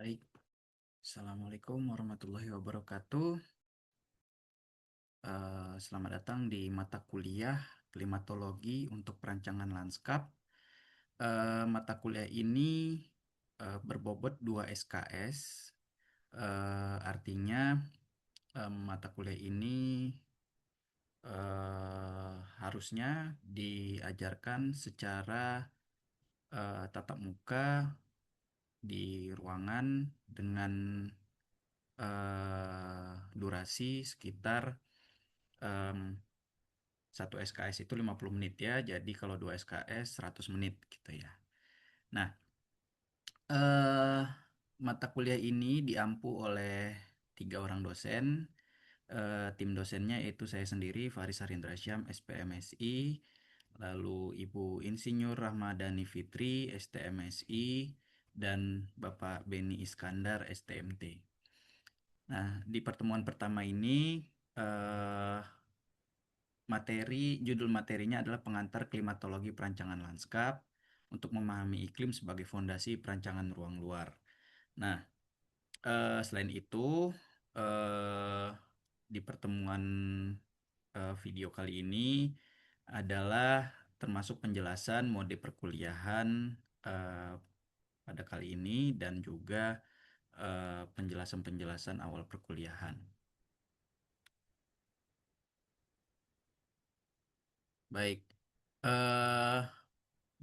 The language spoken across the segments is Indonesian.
Baik, Assalamualaikum warahmatullahi wabarakatuh. Selamat datang di mata kuliah Klimatologi untuk Perancangan Lanskap. Mata kuliah ini berbobot 2 SKS. Artinya mata kuliah ini harusnya diajarkan secara tatap muka di ruangan dengan durasi sekitar em, 1 SKS itu 50 menit ya. Jadi kalau 2 SKS 100 menit gitu ya. Nah, eh, mata kuliah ini diampu oleh 3 orang dosen. Tim dosennya yaitu saya sendiri, Faris Harindra Syam, SPMSI, lalu Ibu Insinyur Rahmadani Fitri, STMSI, dan Bapak Beni Iskandar, STMT. Nah, di pertemuan pertama ini eh, judul materinya adalah pengantar klimatologi perancangan lanskap untuk memahami iklim sebagai fondasi perancangan ruang luar. Nah, selain itu, eh, di pertemuan video kali ini adalah termasuk penjelasan mode perkuliahan eh, pada kali ini dan juga penjelasan-penjelasan awal perkuliahan. Baik, eh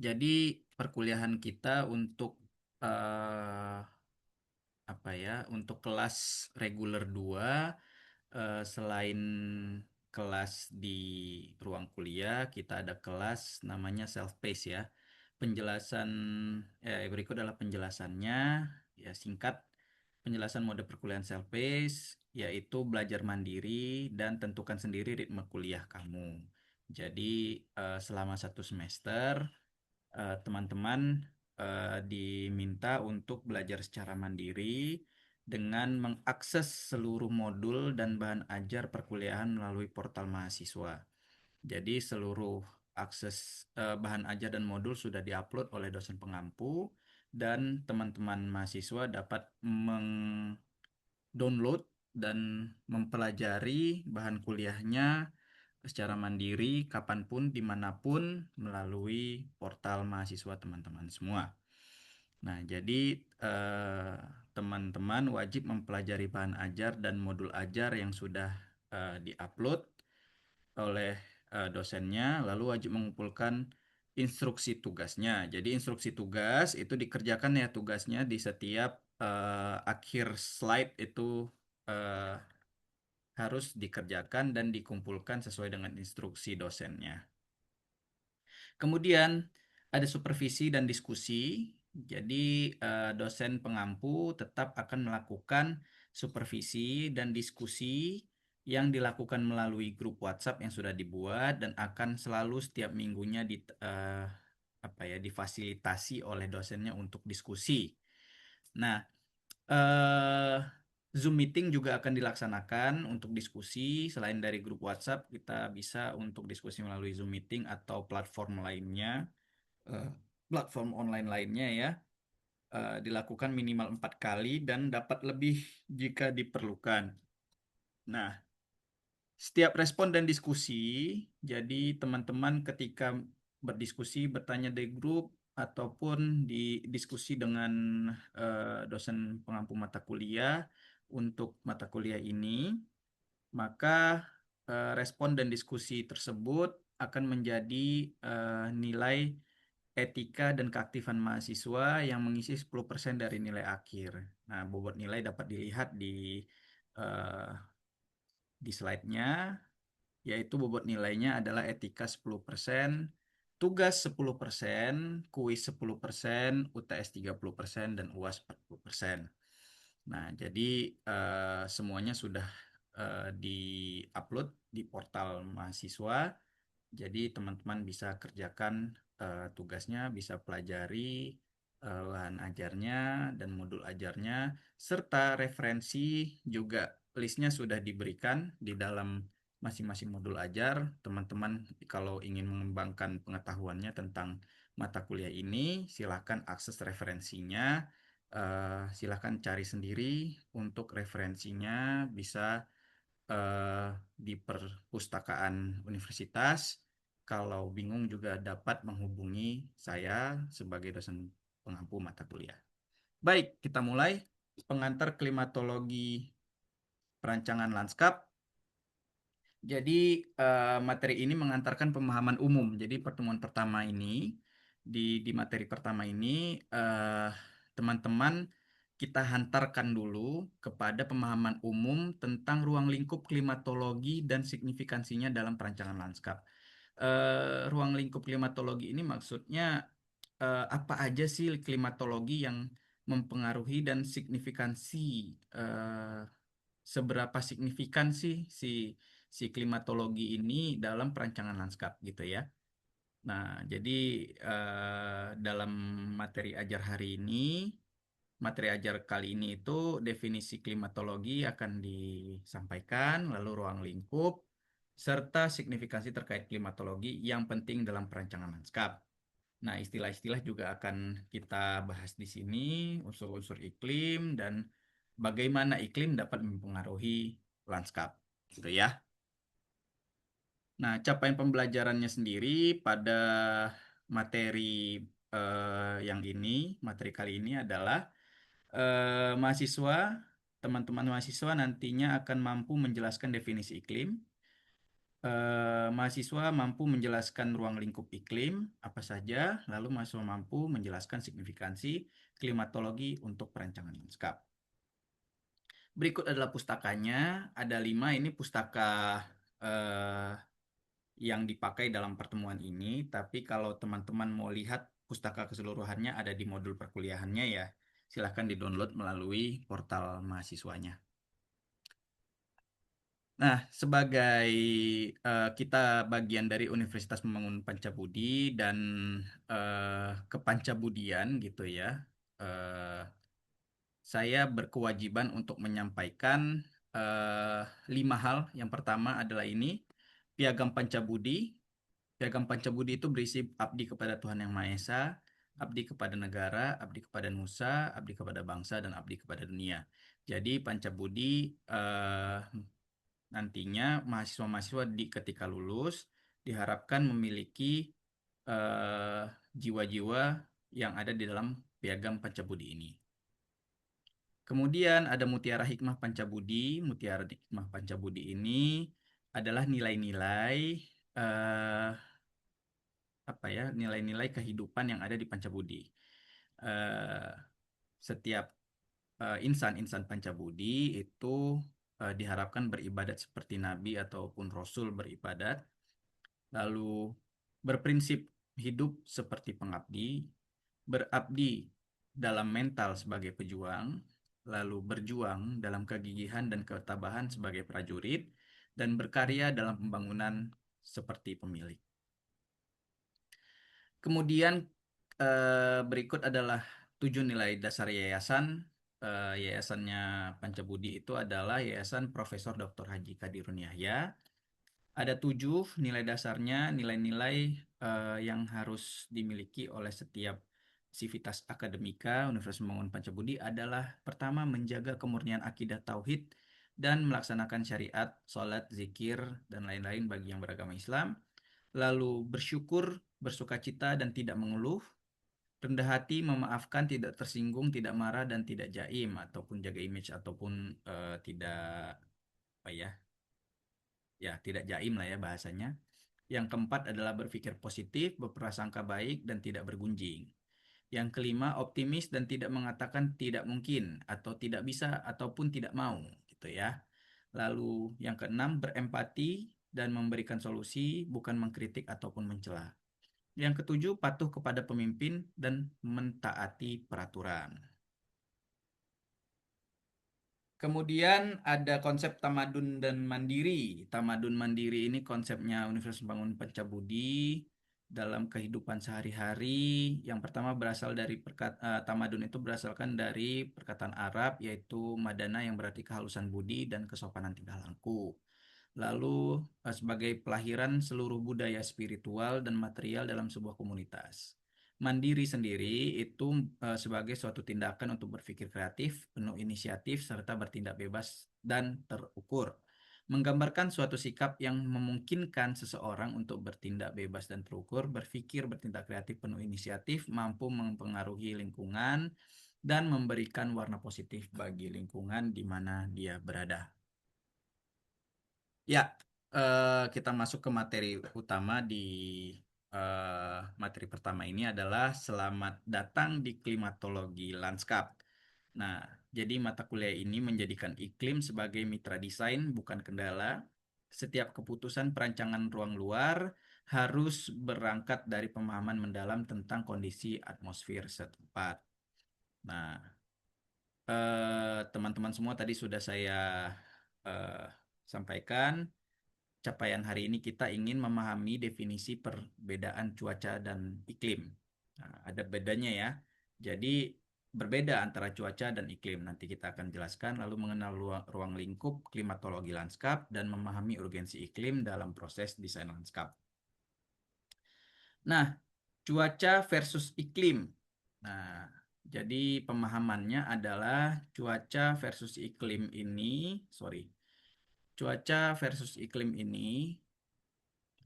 jadi perkuliahan kita untuk eh, apa ya? Untuk kelas reguler 2, selain kelas di ruang kuliah, kita ada kelas namanya self pace ya. Penjelasan berikut adalah penjelasannya ya, singkat. Penjelasan mode perkuliahan self pace yaitu belajar mandiri dan tentukan sendiri ritme kuliah kamu. Jadi selama 1 semester teman-teman diminta untuk belajar secara mandiri dengan mengakses seluruh modul dan bahan ajar perkuliahan melalui portal mahasiswa. Jadi seluruh akses bahan ajar dan modul sudah diupload oleh dosen pengampu dan teman-teman mahasiswa dapat download dan mempelajari bahan kuliahnya secara mandiri kapanpun dimanapun melalui portal mahasiswa teman-teman semua. Nah, jadi eh, teman-teman wajib mempelajari bahan ajar dan modul ajar yang sudah diupload oleh dosennya, lalu wajib mengumpulkan instruksi tugasnya. Jadi instruksi tugas itu dikerjakan ya, tugasnya di setiap akhir slide itu eh, harus dikerjakan dan dikumpulkan sesuai dengan instruksi dosennya. Kemudian ada supervisi dan diskusi. Jadi dosen pengampu tetap akan melakukan supervisi dan diskusi yang dilakukan melalui grup WhatsApp yang sudah dibuat dan akan selalu setiap minggunya difasilitasi oleh dosennya untuk diskusi. Nah, eh, Zoom meeting juga akan dilaksanakan untuk diskusi. Selain dari grup WhatsApp, kita bisa untuk diskusi melalui Zoom meeting atau platform lainnya, eh, platform online lainnya ya. Dilakukan minimal 4 kali dan dapat lebih jika diperlukan. Nah, setiap respon dan diskusi, jadi teman-teman ketika berdiskusi, bertanya di grup, ataupun diskusi dengan dosen pengampu mata kuliah untuk mata kuliah ini, maka respon dan diskusi tersebut akan menjadi nilai etika dan keaktifan mahasiswa yang mengisi 10% dari nilai akhir. Nah, bobot nilai dapat dilihat eh, di slide-nya, yaitu bobot nilainya adalah etika 10%, tugas 10%, kuis 10%, UTS 30%, dan UAS 40%. Nah, jadi semuanya sudah di-upload di portal mahasiswa. Jadi teman-teman bisa kerjakan tugasnya, bisa pelajari bahan ajarnya dan modul ajarnya, serta referensi juga listnya sudah diberikan di dalam masing-masing modul ajar. Teman-teman kalau ingin mengembangkan pengetahuannya tentang mata kuliah ini, silakan akses referensinya Silahkan cari sendiri untuk referensinya, bisa di perpustakaan universitas. Kalau bingung juga dapat menghubungi saya sebagai dosen pengampu mata kuliah. Baik, kita mulai. Pengantar klimatologi perancangan lanskap. Jadi materi ini mengantarkan pemahaman umum. Jadi pertemuan pertama ini di materi pertama ini eh, teman-teman kita hantarkan dulu kepada pemahaman umum tentang ruang lingkup klimatologi dan signifikansinya dalam perancangan lanskap. Ruang lingkup klimatologi ini maksudnya apa aja sih klimatologi yang mempengaruhi dan signifikansi eh, seberapa signifikan sih si klimatologi ini dalam perancangan lanskap gitu ya. Nah, jadi dalam materi ajar hari ini, materi ajar kali ini itu definisi klimatologi akan disampaikan, lalu ruang lingkup, serta signifikansi terkait klimatologi yang penting dalam perancangan lanskap. Nah, istilah-istilah juga akan kita bahas di sini, unsur-unsur iklim dan bagaimana iklim dapat mempengaruhi lanskap, gitu ya. Nah, capaian pembelajarannya sendiri pada materi materi kali ini adalah mahasiswa, teman-teman mahasiswa nantinya akan mampu menjelaskan definisi iklim, mahasiswa mampu menjelaskan ruang lingkup iklim apa saja, lalu mahasiswa mampu menjelaskan signifikansi klimatologi untuk perancangan lanskap. Berikut adalah pustakanya, ada 5 ini pustaka eh, yang dipakai dalam pertemuan ini, tapi kalau teman-teman mau lihat pustaka keseluruhannya ada di modul perkuliahannya ya, silahkan di-download melalui portal mahasiswanya. Nah, sebagai kita bagian dari Universitas Membangun Pancabudi dan kepancabudian gitu ya, eh, saya berkewajiban untuk menyampaikan 5 hal. Yang pertama adalah ini, Piagam Pancabudi. Piagam Pancabudi itu berisi abdi kepada Tuhan Yang Maha Esa, abdi kepada negara, abdi kepada nusa, abdi kepada bangsa, dan abdi kepada dunia. Jadi Pancabudi nantinya mahasiswa-mahasiswa ketika lulus diharapkan memiliki eh, jiwa-jiwa yang ada di dalam piagam Pancabudi ini. Kemudian ada Mutiara Hikmah Pancabudi. Mutiara Hikmah Pancabudi ini adalah nilai-nilai eh, apa ya? Nilai-nilai kehidupan yang ada di Pancabudi. Eh, Setiap insan-insan Pancabudi itu diharapkan beribadat seperti nabi ataupun rasul beribadat, lalu berprinsip hidup seperti pengabdi, berabdi dalam mental sebagai pejuang, lalu berjuang dalam kegigihan dan ketabahan sebagai prajurit, dan berkarya dalam pembangunan seperti pemilik. Kemudian berikut adalah 7 nilai dasar yayasan. Yayasannya Pancabudi itu adalah Yayasan Profesor Dr. Haji Kadirun Yahya. Ada 7 nilai dasarnya, nilai-nilai yang harus dimiliki oleh setiap sivitas akademika Universitas Membangun Pancabudi adalah pertama menjaga kemurnian akidah tauhid dan melaksanakan syariat, sholat, zikir, dan lain-lain bagi yang beragama Islam. Lalu bersyukur, bersukacita, dan tidak mengeluh. Rendah hati, memaafkan, tidak tersinggung, tidak marah, dan tidak jaim ataupun jaga image ataupun tidak apa ya tidak jaim lah ya bahasanya. Yang keempat adalah berpikir positif, berprasangka baik, dan tidak bergunjing. Yang kelima, optimis dan tidak mengatakan tidak mungkin atau tidak bisa ataupun tidak mau, gitu ya. Lalu yang keenam, berempati dan memberikan solusi, bukan mengkritik ataupun mencela. Yang ketujuh, patuh kepada pemimpin dan mentaati peraturan. Kemudian ada konsep tamadun dan mandiri. Tamadun mandiri ini konsepnya Universitas Bangun Pancabudi dalam kehidupan sehari-hari. Yang pertama berasal dari tamadun itu berasalkan dari perkataan Arab yaitu madana yang berarti kehalusan budi dan kesopanan tingkah laku. Lalu sebagai pelahiran seluruh budaya spiritual dan material dalam sebuah komunitas. Mandiri sendiri itu sebagai suatu tindakan untuk berpikir kreatif, penuh inisiatif, serta bertindak bebas dan terukur. Menggambarkan suatu sikap yang memungkinkan seseorang untuk bertindak bebas dan terukur, berpikir, bertindak kreatif, penuh inisiatif, mampu mempengaruhi lingkungan, dan memberikan warna positif bagi lingkungan di mana dia berada. Ya, kita masuk ke materi utama di materi pertama ini adalah selamat datang di klimatologi lanskap. Nah, jadi mata kuliah ini menjadikan iklim sebagai mitra desain, bukan kendala. Setiap keputusan perancangan ruang luar harus berangkat dari pemahaman mendalam tentang kondisi atmosfer setempat. Nah, teman-teman semua tadi sudah saya eh, sampaikan. Capaian hari ini kita ingin memahami definisi perbedaan cuaca dan iklim. Nah, ada bedanya ya. Jadi berbeda antara cuaca dan iklim. Nanti kita akan jelaskan lalu mengenal ruang lingkup klimatologi lanskap dan memahami urgensi iklim dalam proses desain lanskap. Nah, cuaca versus iklim. Nah, jadi pemahamannya adalah cuaca versus iklim ini, sorry, cuaca versus iklim ini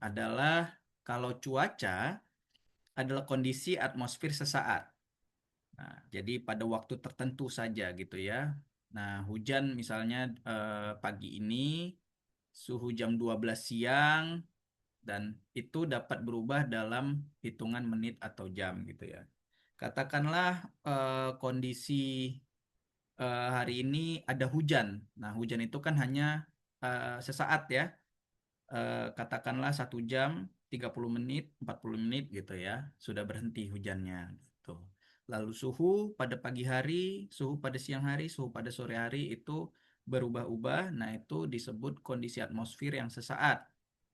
adalah kalau cuaca adalah kondisi atmosfer sesaat. Nah, jadi pada waktu tertentu saja gitu ya. Nah, hujan misalnya pagi ini suhu jam 12 siang dan itu dapat berubah dalam hitungan menit atau jam gitu ya. Katakanlah kondisi hari ini ada hujan. Nah, hujan itu kan hanya sesaat ya, katakanlah 1 jam 30 menit 40 menit gitu ya sudah berhenti hujannya gitu. Lalu suhu pada pagi hari, suhu pada siang hari, suhu pada sore hari itu berubah-ubah. Nah, itu disebut kondisi atmosfer yang sesaat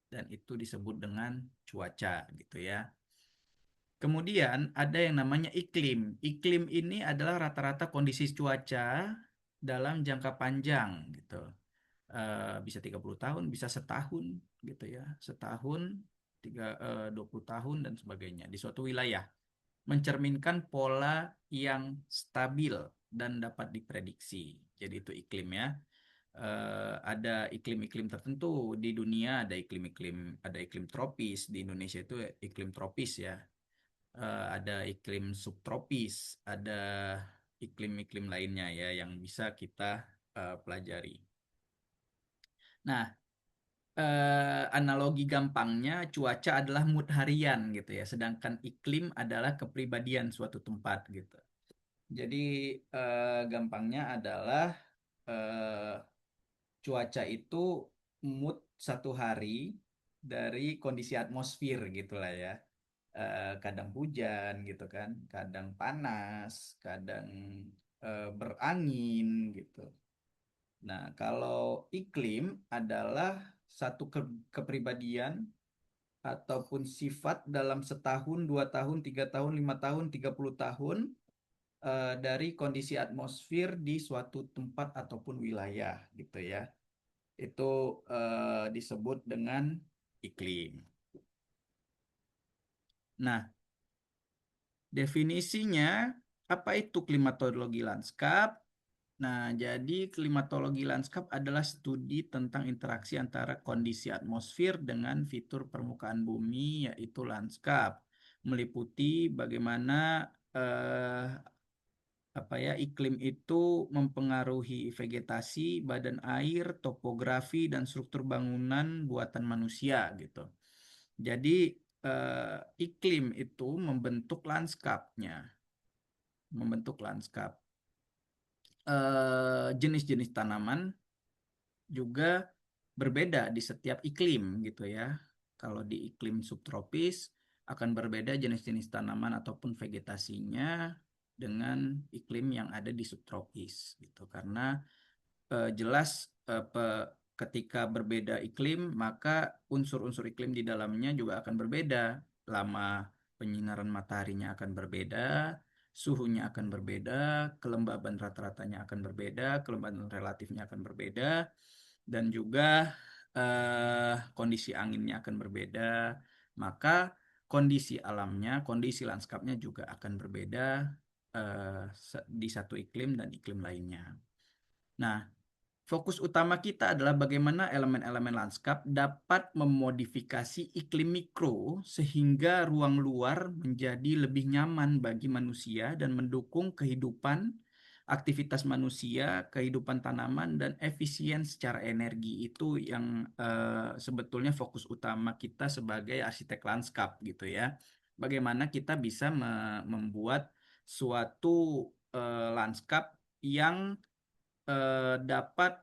dan itu disebut dengan cuaca gitu ya. Kemudian ada yang namanya iklim. Iklim ini adalah rata-rata kondisi cuaca dalam jangka panjang gitu. Bisa 30 tahun, bisa setahun gitu ya. Setahun, 20 tahun dan sebagainya di suatu wilayah. Mencerminkan pola yang stabil dan dapat diprediksi. Jadi itu iklim ya. Ada iklim-iklim tertentu di dunia, ada iklim tropis. Di Indonesia itu iklim tropis ya. Ada iklim subtropis, ada iklim-iklim lainnya ya yang bisa kita pelajari. Nah, analogi gampangnya cuaca adalah mood harian gitu ya, sedangkan iklim adalah kepribadian suatu tempat gitu. Jadi gampangnya adalah eh, cuaca itu mood satu hari dari kondisi atmosfer gitulah ya. Kadang hujan gitu kan, kadang panas, kadang berangin gitu. Nah, kalau iklim adalah satu kepribadian ataupun sifat dalam setahun, 2 tahun, 3 tahun, 5 tahun, 30 tahun dari kondisi atmosfer di suatu tempat ataupun wilayah gitu ya. Itu disebut dengan iklim. Nah, definisinya apa itu klimatologi lanskap? Nah, jadi klimatologi lanskap adalah studi tentang interaksi antara kondisi atmosfer dengan fitur permukaan bumi, yaitu lanskap, meliputi bagaimana eh, apa ya iklim itu mempengaruhi vegetasi, badan air, topografi, dan struktur bangunan buatan manusia gitu. Jadi iklim itu membentuk lanskapnya, membentuk lanskap. Jenis-jenis tanaman juga berbeda di setiap iklim gitu ya. Kalau di iklim subtropis akan berbeda jenis-jenis tanaman ataupun vegetasinya dengan iklim yang ada di subtropis gitu. Karena jelas ketika berbeda iklim maka unsur-unsur iklim di dalamnya juga akan berbeda. Lama penyinaran mataharinya akan berbeda, suhunya akan berbeda, kelembaban rata-ratanya akan berbeda, kelembaban relatifnya akan berbeda, dan juga kondisi anginnya akan berbeda. Maka kondisi alamnya, kondisi lanskapnya juga akan berbeda di satu iklim dan iklim lainnya. Nah, fokus utama kita adalah bagaimana elemen-elemen lanskap dapat memodifikasi iklim mikro sehingga ruang luar menjadi lebih nyaman bagi manusia dan mendukung kehidupan, aktivitas manusia, kehidupan tanaman, dan efisien secara energi. Itu yang sebetulnya fokus utama kita sebagai arsitek lanskap gitu ya. Bagaimana kita bisa membuat suatu lanskap yang dapat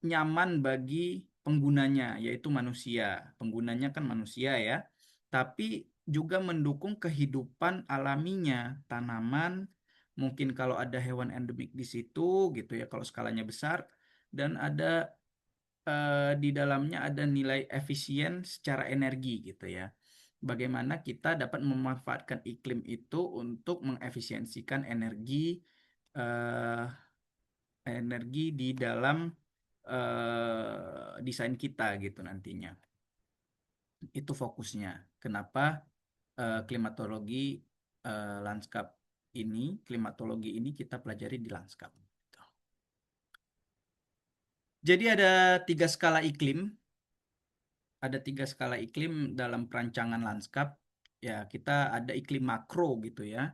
nyaman bagi penggunanya, yaitu manusia. Penggunanya kan manusia ya, tapi juga mendukung kehidupan alaminya, tanaman, mungkin kalau ada hewan endemik di situ gitu ya, kalau skalanya besar, dan ada di dalamnya ada nilai efisien secara energi gitu ya. Bagaimana kita dapat memanfaatkan iklim itu untuk mengefisiensikan eh, energi di dalam desain kita gitu nantinya. Itu fokusnya. Kenapa klimatologi lanskap klimatologi ini kita pelajari di lanskap. Jadi ada tiga skala iklim, dalam perancangan lanskap. Ya, kita ada iklim makro gitu ya.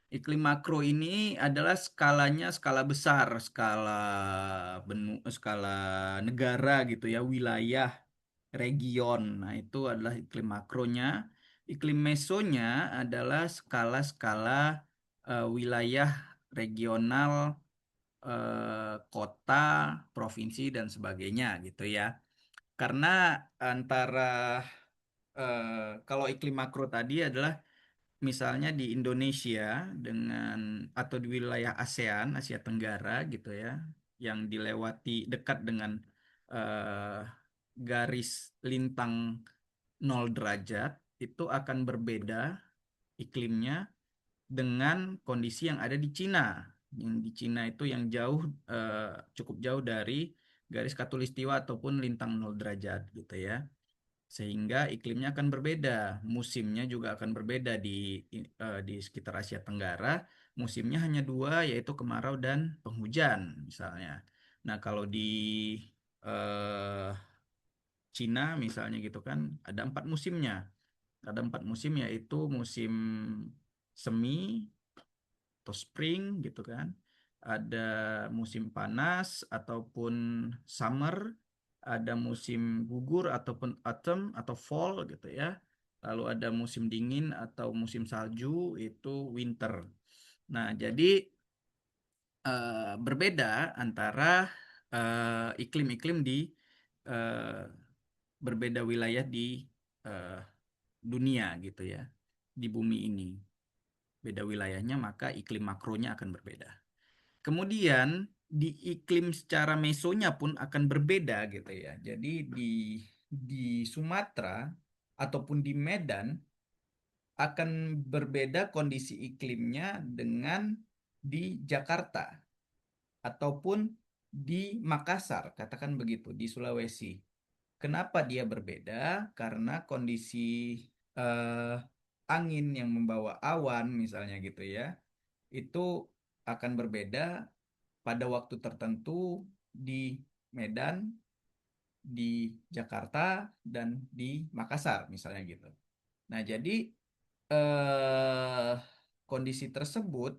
Iklim makro ini adalah skalanya skala besar, skala negara gitu ya, wilayah, region. Nah, itu adalah iklim makronya. Iklim mesonya adalah skala-skala wilayah regional, kota, provinsi dan sebagainya gitu ya. Karena antara kalau iklim makro tadi adalah misalnya di Indonesia dengan atau di wilayah ASEAN, Asia Tenggara gitu ya, yang dilewati dekat dengan eh, garis lintang 0 derajat, itu akan berbeda iklimnya dengan kondisi yang ada di Cina. Yang di Cina itu yang cukup jauh dari garis khatulistiwa ataupun lintang 0 derajat gitu ya, sehingga iklimnya akan berbeda, musimnya juga akan berbeda di sekitar Asia Tenggara. Musimnya hanya dua, yaitu kemarau dan penghujan misalnya. Nah, kalau di eh, Cina misalnya gitu kan, ada 4 musimnya. Ada 4 musim, yaitu musim semi atau spring gitu kan. Ada musim panas ataupun summer, ada musim gugur ataupun autumn atau fall gitu ya. Lalu ada musim dingin atau musim salju, itu winter. Nah, jadi berbeda antara iklim-iklim di eh, berbeda wilayah di eh, dunia gitu ya, di bumi ini. Beda wilayahnya, maka iklim makronya akan berbeda. Kemudian di iklim secara mesonya pun akan berbeda gitu ya. Jadi di Sumatera ataupun di Medan akan berbeda kondisi iklimnya dengan di Jakarta ataupun di Makassar, katakan begitu, di Sulawesi. Kenapa dia berbeda? Karena kondisi eh, angin yang membawa awan misalnya gitu ya, itu akan berbeda pada waktu tertentu di Medan, di Jakarta, dan di Makassar misalnya gitu. Nah, jadi eh, kondisi tersebut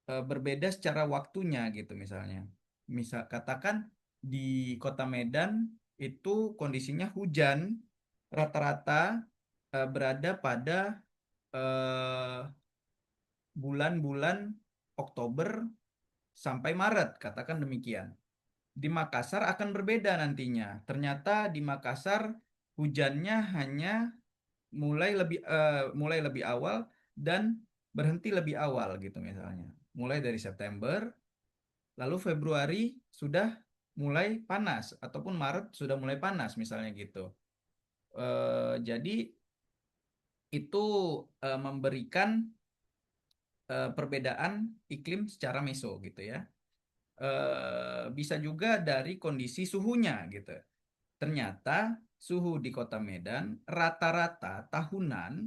berbeda secara waktunya gitu misalnya. Misal katakan di Kota Medan itu kondisinya hujan rata-rata berada pada eh, bulan-bulan Oktober sampai Maret, katakan demikian. Di Makassar akan berbeda nantinya. Ternyata di Makassar hujannya hanya mulai lebih awal dan berhenti lebih awal gitu misalnya. Mulai dari September, lalu Februari sudah mulai panas ataupun Maret sudah mulai panas misalnya gitu. Jadi itu memberikan perbedaan iklim secara meso gitu ya. Bisa juga dari kondisi suhunya gitu. Ternyata suhu di Kota Medan rata-rata tahunan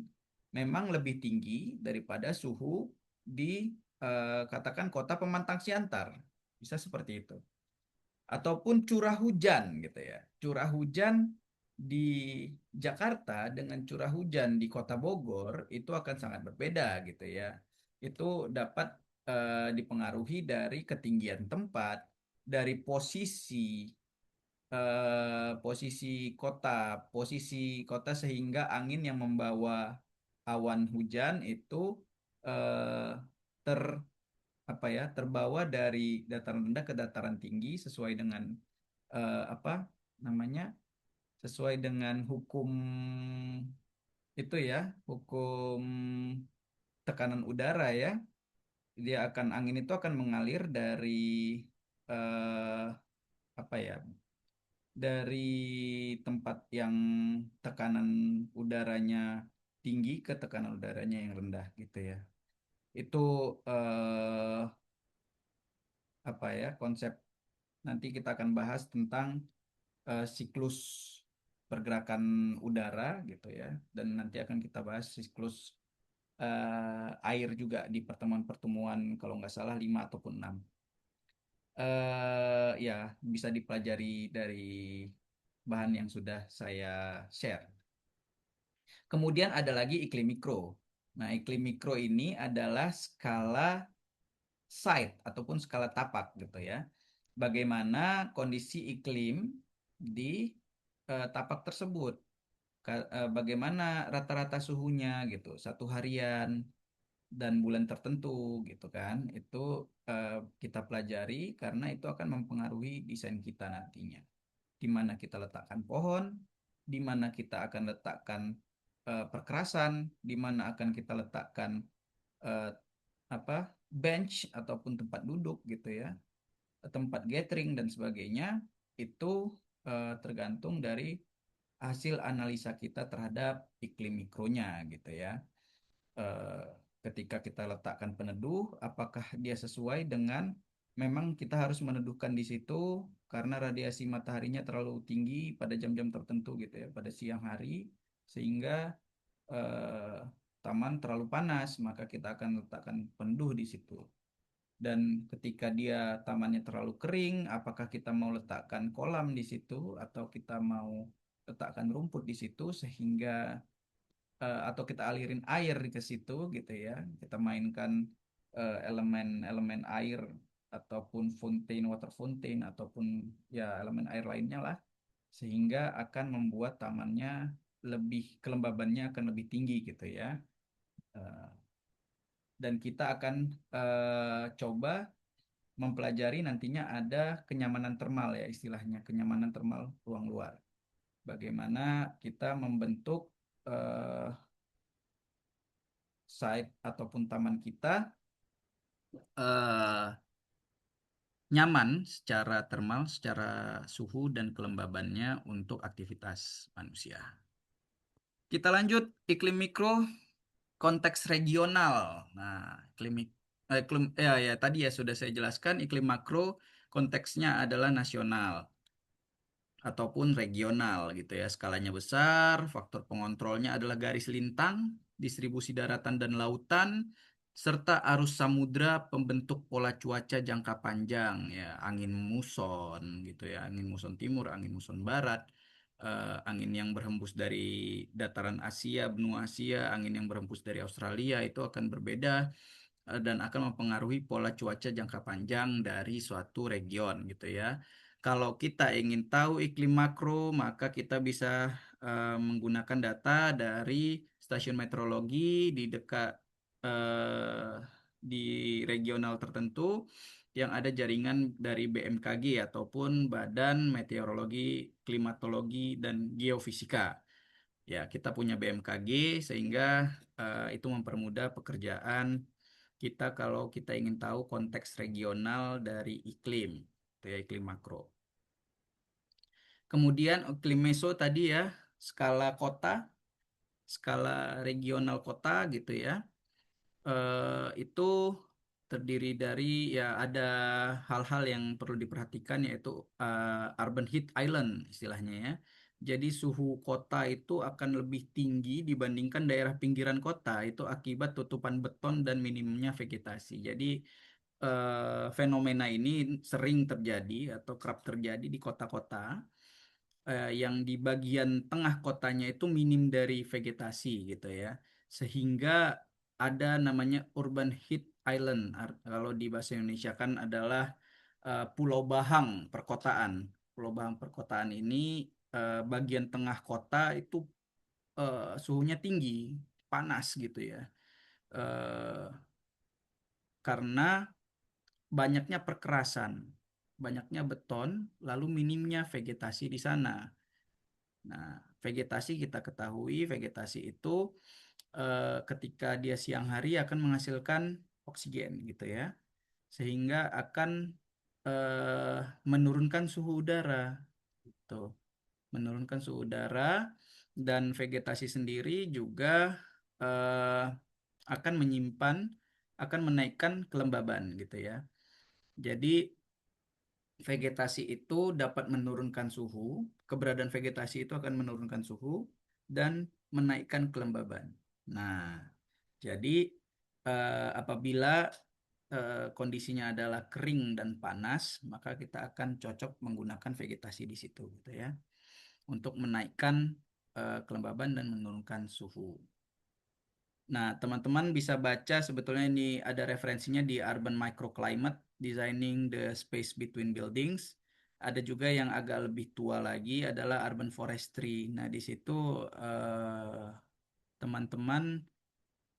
memang lebih tinggi daripada suhu di katakan kota pemantang Siantar. Bisa seperti itu. Ataupun curah hujan gitu ya. Curah hujan di Jakarta dengan curah hujan di Kota Bogor itu akan sangat berbeda gitu ya. Itu dapat dipengaruhi dari ketinggian tempat, dari posisi kota, posisi kota sehingga angin yang membawa awan hujan itu eh, ter apa ya terbawa dari dataran rendah ke dataran tinggi sesuai dengan apa namanya sesuai dengan hukum itu ya hukum tekanan udara ya dia akan angin itu akan mengalir dari eh, apa ya dari tempat yang tekanan udaranya tinggi ke tekanan udaranya yang rendah gitu ya itu eh, apa ya konsep nanti kita akan bahas tentang siklus pergerakan udara gitu ya dan nanti akan kita bahas siklus air juga di pertemuan-pertemuan kalau nggak salah 5 ataupun 6 ya bisa dipelajari dari bahan yang sudah saya share. Kemudian ada lagi iklim mikro. Nah, iklim mikro ini adalah skala site ataupun skala tapak gitu ya. Bagaimana kondisi iklim di tapak tersebut. Bagaimana rata-rata suhunya gitu, satu harian dan bulan tertentu gitu kan. Itu kita pelajari karena itu akan mempengaruhi desain kita nantinya. Di mana kita letakkan pohon, di mana kita akan letakkan perkerasan, di mana akan kita letakkan eh, apa bench ataupun tempat duduk gitu ya, tempat gathering dan sebagainya itu tergantung dari hasil analisa kita terhadap iklim mikronya gitu ya. Eh, Ketika kita letakkan peneduh, apakah dia sesuai dengan memang kita harus meneduhkan di situ karena radiasi mataharinya terlalu tinggi pada jam-jam tertentu gitu ya, pada siang hari sehingga eh, taman terlalu panas, maka kita akan letakkan peneduh di situ. Dan ketika dia tamannya terlalu kering, apakah kita mau letakkan kolam di situ atau kita mau letakkan rumput di situ sehingga atau kita alirin air ke situ gitu ya. Kita mainkan elemen-elemen air ataupun fountain, water fountain ataupun ya elemen air lainnya lah sehingga akan membuat tamannya lebih kelembabannya akan lebih tinggi gitu ya. Eh, dan kita akan coba mempelajari nantinya ada kenyamanan termal ya istilahnya kenyamanan termal ruang luar. Bagaimana kita membentuk eh, site ataupun taman kita eh, nyaman secara termal, secara suhu dan kelembabannya untuk aktivitas manusia. Kita lanjut iklim mikro konteks regional. Nah, ya tadi ya sudah saya jelaskan iklim makro konteksnya adalah nasional ataupun regional gitu ya. Skalanya besar, faktor pengontrolnya adalah garis lintang, distribusi daratan dan lautan, serta arus samudra pembentuk pola cuaca jangka panjang ya, angin muson gitu ya, angin muson timur, angin muson barat, angin yang berhembus dari dataran Asia, benua Asia, angin yang berhembus dari Australia itu akan berbeda dan akan mempengaruhi pola cuaca jangka panjang dari suatu region gitu ya. Kalau kita ingin tahu iklim makro, maka kita bisa menggunakan data dari stasiun meteorologi di dekat eh, di regional tertentu yang ada jaringan dari BMKG ataupun Badan Meteorologi, Klimatologi dan Geofisika. Ya, kita punya BMKG sehingga itu mempermudah pekerjaan kita kalau kita ingin tahu konteks regional dari iklim, itu ya iklim makro. Kemudian iklim meso tadi ya, skala kota, skala regional kota gitu ya. Itu terdiri dari ya ada hal-hal yang perlu diperhatikan yaitu urban heat island istilahnya ya. Jadi suhu kota itu akan lebih tinggi dibandingkan daerah pinggiran kota itu akibat tutupan beton dan minimnya vegetasi. Jadi fenomena ini sering terjadi atau kerap terjadi di kota-kota yang di bagian tengah kotanya itu minim dari vegetasi gitu ya. Sehingga ada namanya urban heat island. Kalau di bahasa Indonesia kan adalah Pulau Bahang perkotaan. Pulau Bahang perkotaan ini bagian tengah kota itu suhunya tinggi, panas gitu ya. Eh, karena banyaknya perkerasan, banyaknya beton, lalu minimnya vegetasi di sana. Nah, vegetasi kita ketahui, vegetasi itu ketika dia siang hari akan menghasilkan oksigen gitu ya, sehingga akan eh, menurunkan suhu udara, gitu. Menurunkan suhu udara dan vegetasi sendiri juga eh, akan menyimpan, akan menaikkan kelembaban gitu ya. Jadi vegetasi itu dapat menurunkan suhu, keberadaan vegetasi itu akan menurunkan suhu dan menaikkan kelembaban. Nah, jadi apabila kondisinya adalah kering dan panas, maka kita akan cocok menggunakan vegetasi di situ gitu ya, untuk menaikkan kelembaban dan menurunkan suhu. Nah, teman-teman bisa baca sebetulnya ini ada referensinya di Urban Microclimate, Designing the Space Between Buildings. Ada juga yang agak lebih tua lagi adalah Urban Forestry. Nah, di situ teman-teman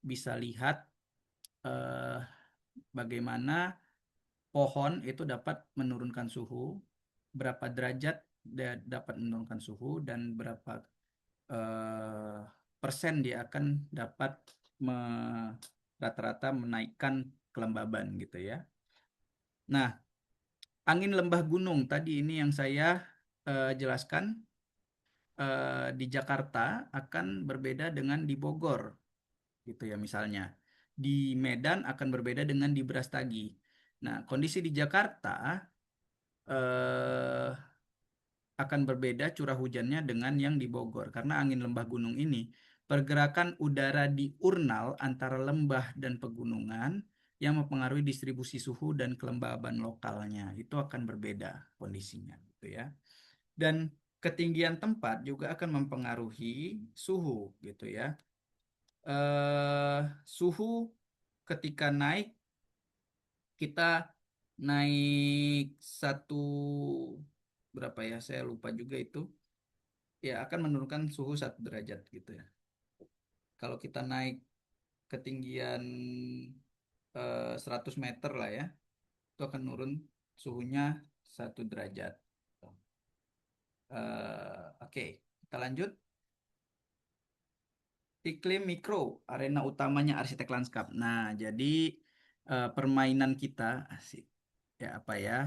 bisa lihat eh, bagaimana pohon itu dapat menurunkan suhu, berapa derajat dapat menurunkan suhu, dan berapa eh, persen dia akan dapat rata-rata menaikkan kelembaban gitu ya. Nah, angin lembah gunung tadi ini yang saya jelaskan di Jakarta akan berbeda dengan di Bogor gitu ya misalnya. Di Medan akan berbeda dengan di Brastagi. Nah, kondisi di Jakarta eh, akan berbeda curah hujannya dengan yang di Bogor karena angin lembah gunung ini pergerakan udara diurnal antara lembah dan pegunungan yang mempengaruhi distribusi suhu dan kelembaban lokalnya itu akan berbeda kondisinya gitu ya. Dan ketinggian tempat juga akan mempengaruhi suhu gitu ya. Suhu ketika naik kita naik satu berapa ya saya lupa juga itu ya akan menurunkan suhu 1 derajat gitu ya. Kalau kita naik ketinggian 100 meter lah ya, itu akan nurun suhunya 1 derajat. Oke, kita lanjut. Iklim mikro, arena utamanya arsitek lanskap. Nah, jadi permainan kita, asik, ya apa ya,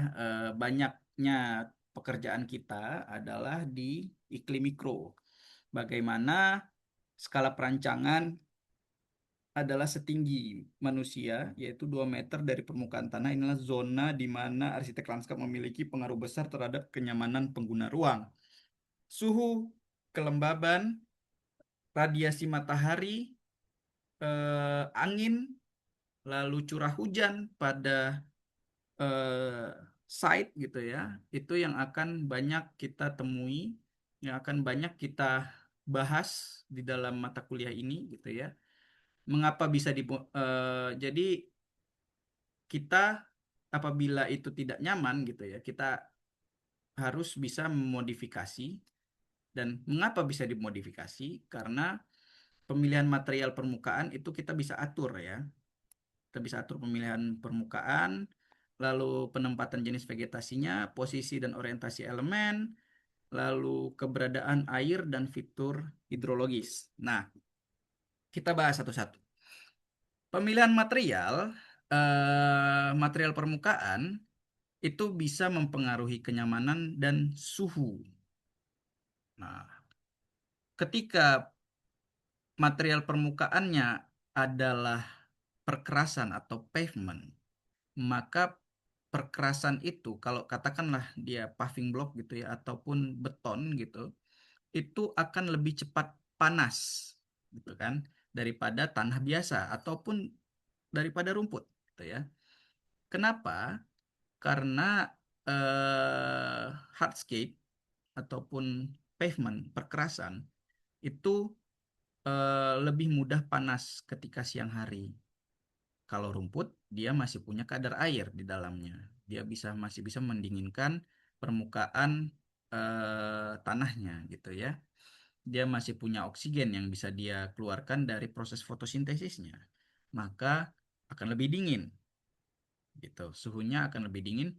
banyaknya pekerjaan kita adalah di iklim mikro. Bagaimana skala perancangan adalah setinggi manusia, yaitu 2 meter dari permukaan tanah. Inilah zona di mana arsitek lanskap memiliki pengaruh besar terhadap kenyamanan pengguna ruang. Suhu, kelembaban, radiasi matahari, angin, lalu curah hujan pada eh, site gitu ya, itu yang akan banyak kita temui, yang akan banyak kita bahas di dalam mata kuliah ini gitu ya. Mengapa bisa jadi kita apabila itu tidak nyaman gitu ya, kita harus bisa memodifikasi. Dan mengapa bisa dimodifikasi? Karena pemilihan material permukaan itu kita bisa atur ya. Kita bisa atur pemilihan permukaan, lalu penempatan jenis vegetasinya, posisi dan orientasi elemen, lalu keberadaan air dan fitur hidrologis. Nah, kita bahas satu-satu. Pemilihan material permukaan itu bisa mempengaruhi kenyamanan dan suhu. Nah, ketika material permukaannya adalah perkerasan atau pavement, maka perkerasan itu kalau katakanlah dia paving block gitu ya ataupun beton gitu, itu akan lebih cepat panas, gitu kan, daripada tanah biasa ataupun daripada rumput, gitu ya. Kenapa? Karena eh, hardscape ataupun pavement, perkerasan itu lebih mudah panas ketika siang hari. Kalau rumput, dia masih punya kadar air di dalamnya. Dia masih bisa mendinginkan permukaan tanahnya, gitu ya. Dia masih punya oksigen yang bisa dia keluarkan dari proses fotosintesisnya. Maka akan lebih dingin, gitu. Suhunya akan lebih dingin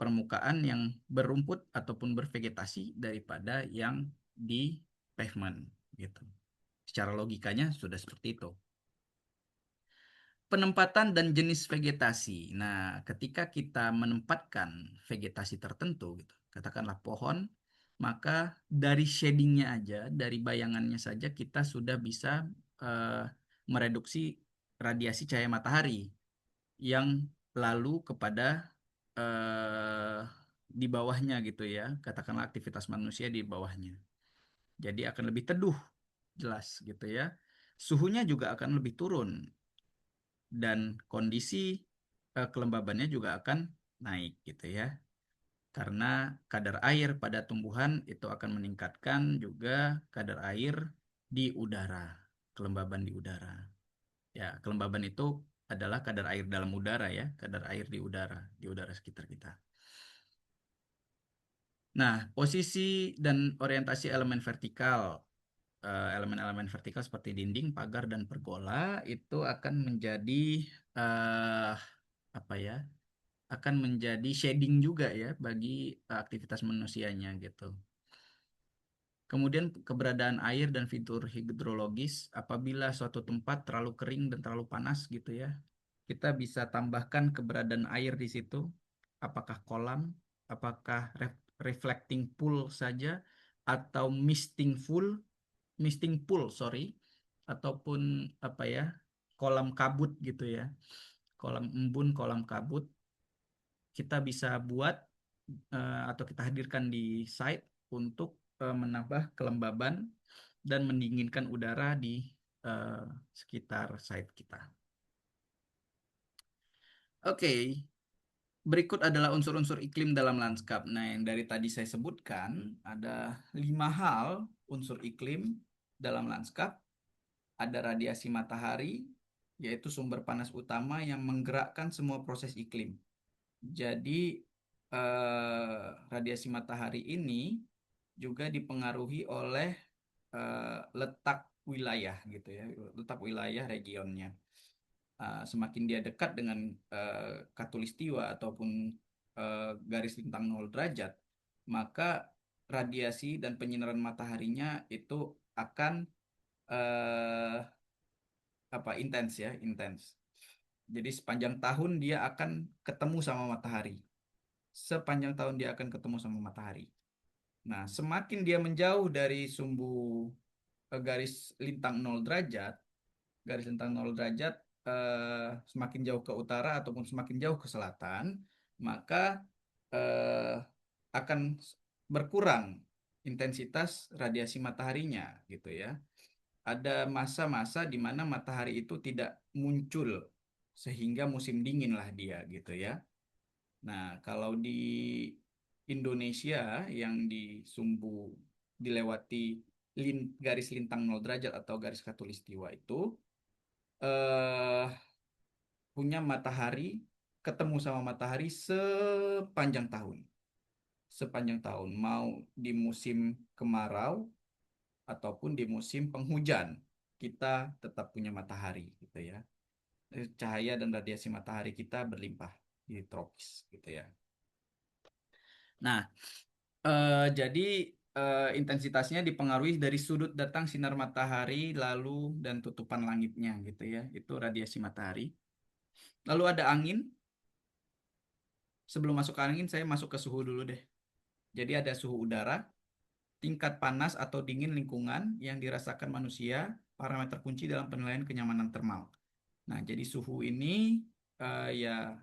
permukaan yang berumput ataupun bervegetasi daripada yang di pavement, gitu. Secara logikanya sudah seperti itu. Penempatan dan jenis vegetasi. Nah, ketika kita menempatkan vegetasi tertentu, gitu, katakanlah pohon, maka dari shadingnya aja, dari bayangannya saja kita sudah bisa mereduksi radiasi cahaya matahari yang lalu kepada di bawahnya, gitu ya, katakanlah aktivitas manusia di bawahnya. Jadi akan lebih teduh, jelas gitu ya. Suhunya juga akan lebih turun dan kondisi kelembabannya juga akan naik, gitu ya. Karena kadar air pada tumbuhan itu akan meningkatkan juga kadar air di udara, kelembaban di udara. Ya, kelembaban itu adalah kadar air dalam udara ya, kadar air di udara sekitar kita. Nah, posisi dan orientasi elemen vertikal, elemen-elemen vertikal seperti dinding, pagar, dan pergola itu akan menjadi eh, apa ya? Akan menjadi shading juga ya bagi aktivitas manusianya, gitu. Kemudian keberadaan air dan fitur hidrologis apabila suatu tempat terlalu kering dan terlalu panas, gitu ya. Kita bisa tambahkan keberadaan air di situ. Apakah kolam, apakah reflecting pool saja atau misting pool, sorry, ataupun apa ya, kolam kabut, gitu ya. Kolam embun, kolam kabut kita bisa buat atau kita hadirkan di site untuk menambah kelembaban dan mendinginkan udara di eh, sekitar site kita. Oke, berikut adalah unsur-unsur iklim dalam lanskap. Nah, yang dari tadi saya sebutkan ada 5 hal unsur iklim dalam lanskap. Ada radiasi matahari, yaitu sumber panas utama yang menggerakkan semua proses iklim. Jadi radiasi matahari ini juga dipengaruhi oleh letak wilayah, gitu ya, letak wilayah regionnya. Semakin dia dekat dengan khatulistiwa ataupun garis lintang 0 derajat, maka radiasi dan penyinaran mataharinya itu akan eh, intens ya, intens. Jadi sepanjang tahun dia akan ketemu sama matahari. Sepanjang tahun dia akan ketemu sama matahari. Nah, semakin dia menjauh dari sumbu garis lintang 0 derajat, garis lintang 0 derajat semakin jauh ke utara ataupun semakin jauh ke selatan, maka eh, akan berkurang intensitas radiasi mataharinya, gitu ya. Ada masa-masa di mana matahari itu tidak muncul sehingga musim dingin lah dia, gitu ya. Nah, kalau di Indonesia yang di sumbu dilewati garis lintang 0 derajat atau garis khatulistiwa itu eh, punya matahari, ketemu sama matahari sepanjang tahun. Sepanjang tahun, mau di musim kemarau ataupun di musim penghujan, kita tetap punya matahari, gitu ya. Cahaya dan radiasi matahari kita berlimpah di tropis, gitu ya. Nah, jadi intensitasnya dipengaruhi dari sudut datang sinar matahari lalu dan tutupan langitnya, gitu ya. Itu radiasi matahari. Lalu ada angin. Sebelum masuk ke angin, saya masuk ke suhu dulu deh. Jadi ada suhu udara, tingkat panas atau dingin lingkungan yang dirasakan manusia, parameter kunci dalam penilaian kenyamanan termal. Nah, jadi suhu ini ya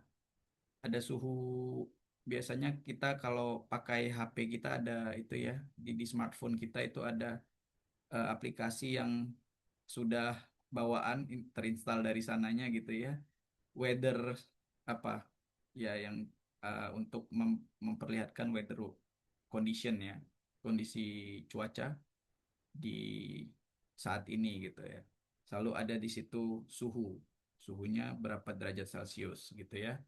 ada suhu biasanya kita kalau pakai HP kita ada itu ya, di smartphone kita itu ada aplikasi yang sudah bawaan terinstall dari sananya gitu ya. Weather apa ya yang untuk memperlihatkan weather condition ya, kondisi cuaca di saat ini gitu ya. Selalu ada di situ suhunya berapa derajat Celcius gitu ya.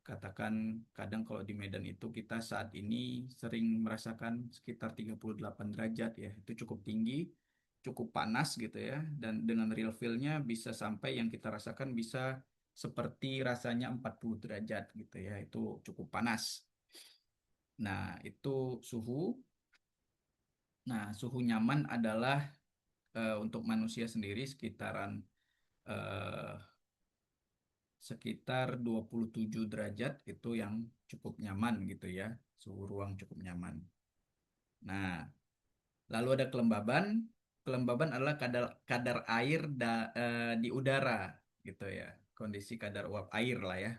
Katakan kadang kalau di Medan itu kita saat ini sering merasakan sekitar 38 derajat ya. Itu cukup tinggi, cukup panas gitu ya. Dan dengan real feel-nya bisa sampai yang kita rasakan bisa seperti rasanya 40 derajat gitu ya. Itu cukup panas. Nah, itu suhu. Nah, suhu nyaman adalah untuk manusia sendiri eh, sekitar 27 derajat itu yang cukup nyaman gitu ya. Suhu ruang cukup nyaman. Nah, lalu ada kelembaban. Kelembaban adalah kadar kadar air di udara gitu ya. Kondisi kadar uap air lah ya,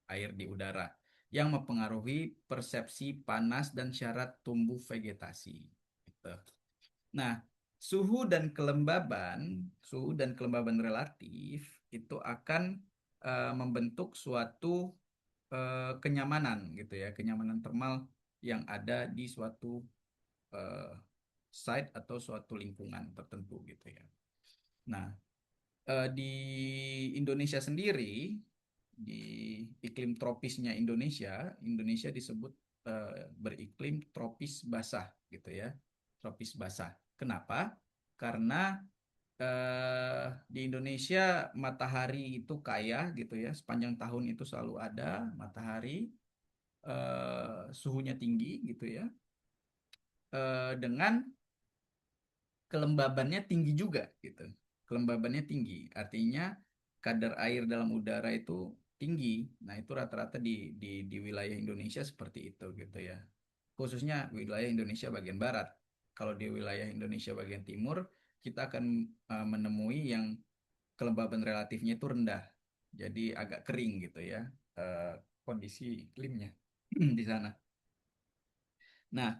air di udara yang mempengaruhi persepsi panas dan syarat tumbuh vegetasi. Gitu. Nah, suhu dan kelembaban relatif itu akan membentuk suatu kenyamanan gitu ya, kenyamanan termal yang ada di suatu eh, site atau suatu lingkungan tertentu gitu ya. Nah, di Indonesia sendiri, di iklim tropisnya Indonesia, Indonesia disebut beriklim tropis basah gitu ya, tropis basah. Kenapa? Karena di Indonesia matahari itu kaya gitu ya, sepanjang tahun itu selalu ada matahari, suhunya tinggi gitu ya, dengan kelembabannya tinggi juga gitu. Kelembabannya tinggi, artinya kadar air dalam udara itu tinggi. Nah, itu rata-rata di wilayah Indonesia seperti itu gitu ya. Khususnya wilayah Indonesia bagian barat. Kalau di wilayah Indonesia bagian timur, kita akan menemui yang kelembaban relatifnya itu rendah. Jadi agak kering gitu ya. Kondisi iklimnya di sana. Nah,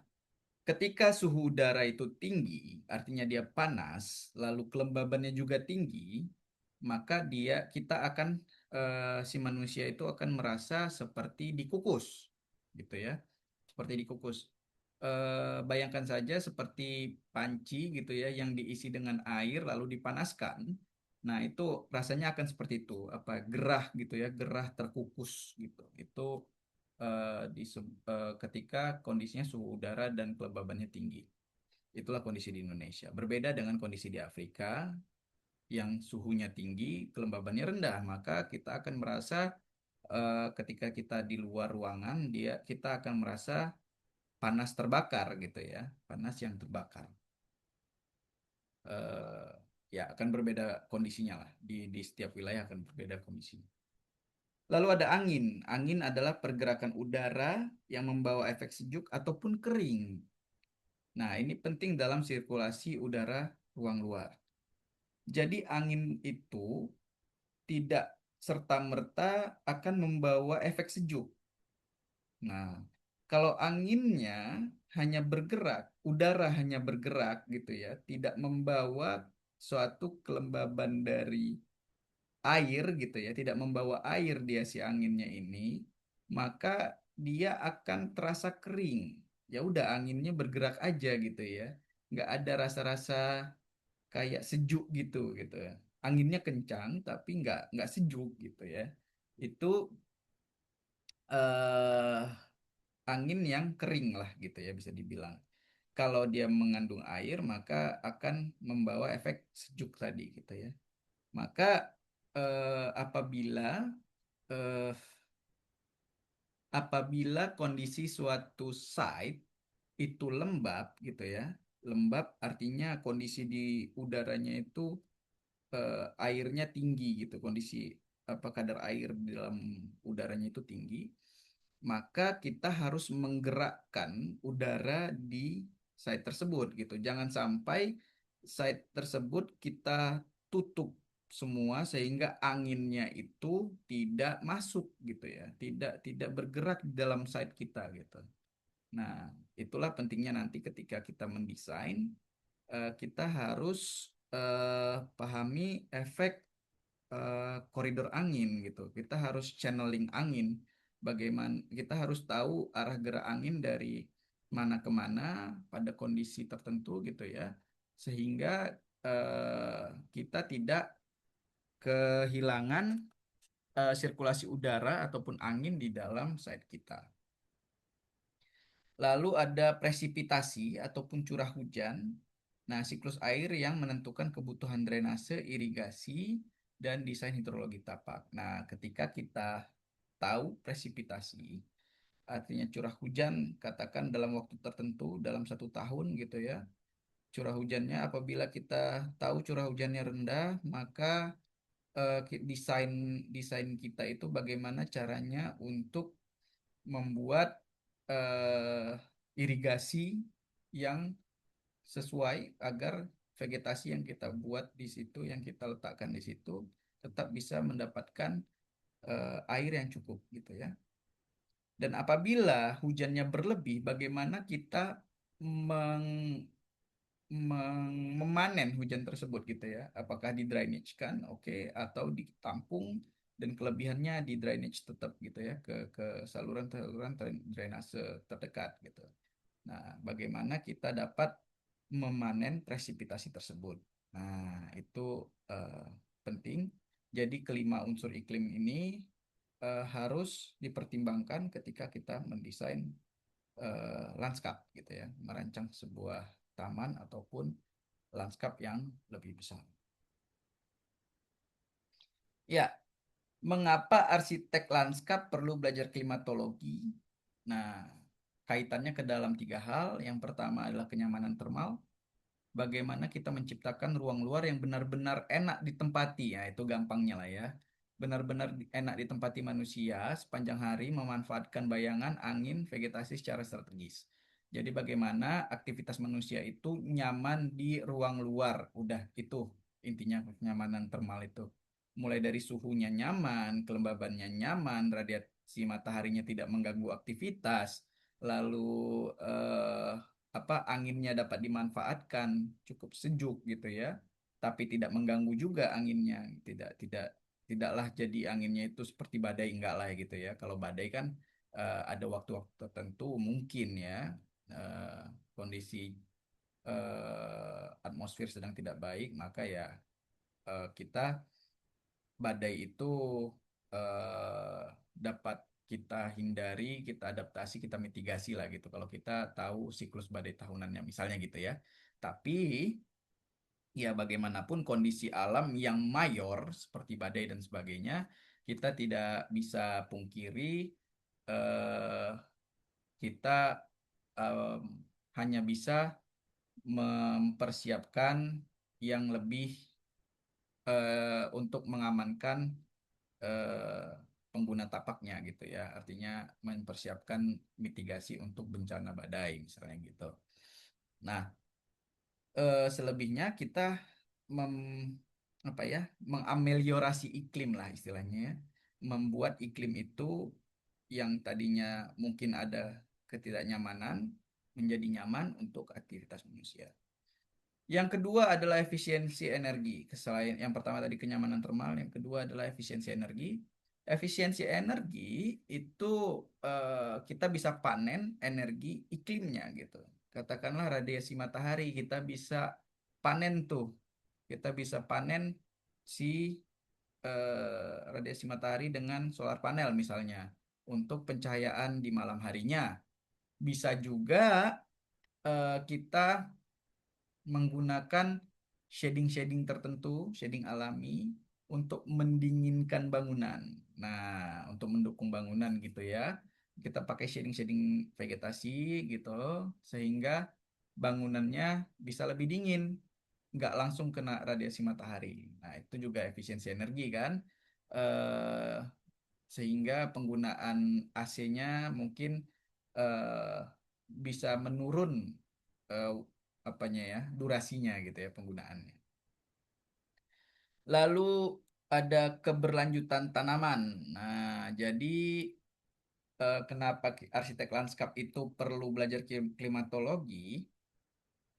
ketika suhu udara itu tinggi, artinya dia panas, lalu kelembabannya juga tinggi, maka kita akan si manusia itu akan merasa seperti dikukus, gitu ya, seperti dikukus. Bayangkan saja seperti panci gitu ya, yang diisi dengan air lalu dipanaskan. Nah, itu rasanya akan seperti itu, apa gerah gitu ya, gerah terkukus gitu. Itu ketika kondisinya suhu udara dan kelembabannya tinggi. Itulah kondisi di Indonesia. Berbeda dengan kondisi di Afrika yang suhunya tinggi, kelembabannya rendah, maka kita akan merasa ketika kita di luar ruangan, kita akan merasa panas terbakar gitu ya, panas yang terbakar. Eh, ya akan berbeda kondisinya lah di setiap wilayah akan berbeda kondisinya. Lalu ada angin. Angin adalah pergerakan udara yang membawa efek sejuk ataupun kering. Nah, ini penting dalam sirkulasi udara ruang luar. Jadi angin itu tidak serta-merta akan membawa efek sejuk. Nah, kalau anginnya hanya bergerak, udara hanya bergerak gitu ya, tidak membawa suatu kelembaban dari air gitu ya, tidak membawa air dia si anginnya ini, maka dia akan terasa kering. Ya udah anginnya bergerak aja gitu ya, nggak ada rasa-rasa kayak sejuk gitu ya. Anginnya kencang tapi nggak sejuk gitu ya. Itu eh, angin yang kering lah gitu ya bisa dibilang. Kalau dia mengandung air maka akan membawa efek sejuk tadi gitu ya. Maka eh, apabila kondisi suatu site itu lembab gitu ya, lembab artinya kondisi di udaranya itu airnya tinggi gitu, kondisi apa kadar air di dalam udaranya itu tinggi, maka kita harus menggerakkan udara di site tersebut gitu. Jangan sampai site tersebut kita tutup semua sehingga anginnya itu tidak masuk gitu ya, tidak bergerak di dalam site kita gitu. Nah, itulah pentingnya nanti ketika kita mendesain, kita harus pahami efek koridor angin gitu. Kita harus channeling angin. Bagaimana kita harus tahu arah gerak angin dari mana ke mana pada kondisi tertentu gitu ya, sehingga kita tidak kehilangan sirkulasi udara ataupun angin di dalam site kita. Lalu ada presipitasi ataupun curah hujan. Nah, siklus air yang menentukan kebutuhan drainase, irigasi, dan desain hidrologi tapak. Nah, ketika kita tahu presipitasi, artinya curah hujan, katakan dalam waktu tertentu, dalam 1 tahun gitu ya. Curah hujannya, apabila kita tahu curah hujannya rendah, maka desain desain kita itu bagaimana caranya untuk membuat eh, irigasi yang sesuai agar vegetasi yang kita buat di situ, yang kita letakkan di situ, tetap bisa mendapatkan air yang cukup gitu ya. Dan apabila hujannya berlebih, bagaimana kita meng- memanen hujan tersebut gitu ya? Apakah di drainage kan, oke, atau ditampung dan kelebihannya di drainage tetap gitu ya ke saluran-saluran drainase terdekat gitu. Nah, bagaimana kita dapat memanen presipitasi tersebut? Nah, itu eh, penting. Jadi kelima unsur iklim ini harus dipertimbangkan ketika kita mendesain lanskap gitu ya, merancang sebuah taman ataupun lanskap yang lebih besar. Ya, mengapa arsitek lanskap perlu belajar klimatologi? Nah, kaitannya ke dalam 3 hal. Yang pertama adalah kenyamanan termal. Bagaimana kita menciptakan ruang luar yang benar-benar enak ditempati. Ya, itu gampangnya lah ya. Benar-benar enak ditempati manusia sepanjang hari memanfaatkan bayangan, angin, vegetasi secara strategis. Jadi bagaimana aktivitas manusia itu nyaman di ruang luar. Udah itu intinya kenyamanan termal itu. Mulai dari suhunya nyaman, kelembabannya nyaman, radiasi mataharinya tidak mengganggu aktivitas, lalu eh, anginnya dapat dimanfaatkan, cukup sejuk gitu ya, tapi tidak mengganggu juga anginnya, tidaklah jadi anginnya itu seperti badai, enggak lah gitu ya. Kalau badai kan ada waktu-waktu tertentu mungkin ya, eh, kondisi atmosfer sedang tidak baik, maka ya kita badai itu eh, dapat kita hindari, kita adaptasi, kita mitigasi lah gitu. Kalau kita tahu siklus badai tahunannya misalnya gitu ya. Tapi ya bagaimanapun kondisi alam yang mayor seperti badai dan sebagainya, kita tidak bisa pungkiri eh, kita em, hanya bisa mempersiapkan yang lebih untuk mengamankan eh, pengguna tapaknya gitu ya. Artinya mempersiapkan mitigasi untuk bencana badai misalnya gitu. Nah, selebihnya kita mem, mengameliorasi iklim lah istilahnya ya. Membuat iklim itu yang tadinya mungkin ada ketidaknyamanan menjadi nyaman untuk aktivitas manusia. Yang kedua adalah efisiensi energi. Selain yang pertama tadi kenyamanan termal, yang kedua adalah efisiensi energi. Efisiensi energi itu kita bisa panen energi iklimnya gitu. Katakanlah radiasi matahari kita bisa panen tuh. Kita bisa panen si radiasi matahari dengan solar panel misalnya untuk pencahayaan di malam harinya. Bisa juga kita menggunakan shading-shading tertentu, shading alami untuk mendinginkan bangunan. Nah, untuk mendukung bangunan gitu ya. Kita pakai shading-shading vegetasi gitu sehingga bangunannya bisa lebih dingin, nggak langsung kena radiasi matahari. Nah, itu juga efisiensi energi kan. Eh, Sehingga penggunaan AC-nya mungkin eh, bisa menurun eh, durasinya gitu ya penggunaannya. Lalu ada keberlanjutan tanaman. Nah, jadi kenapa arsitek lanskap itu perlu belajar klimatologi?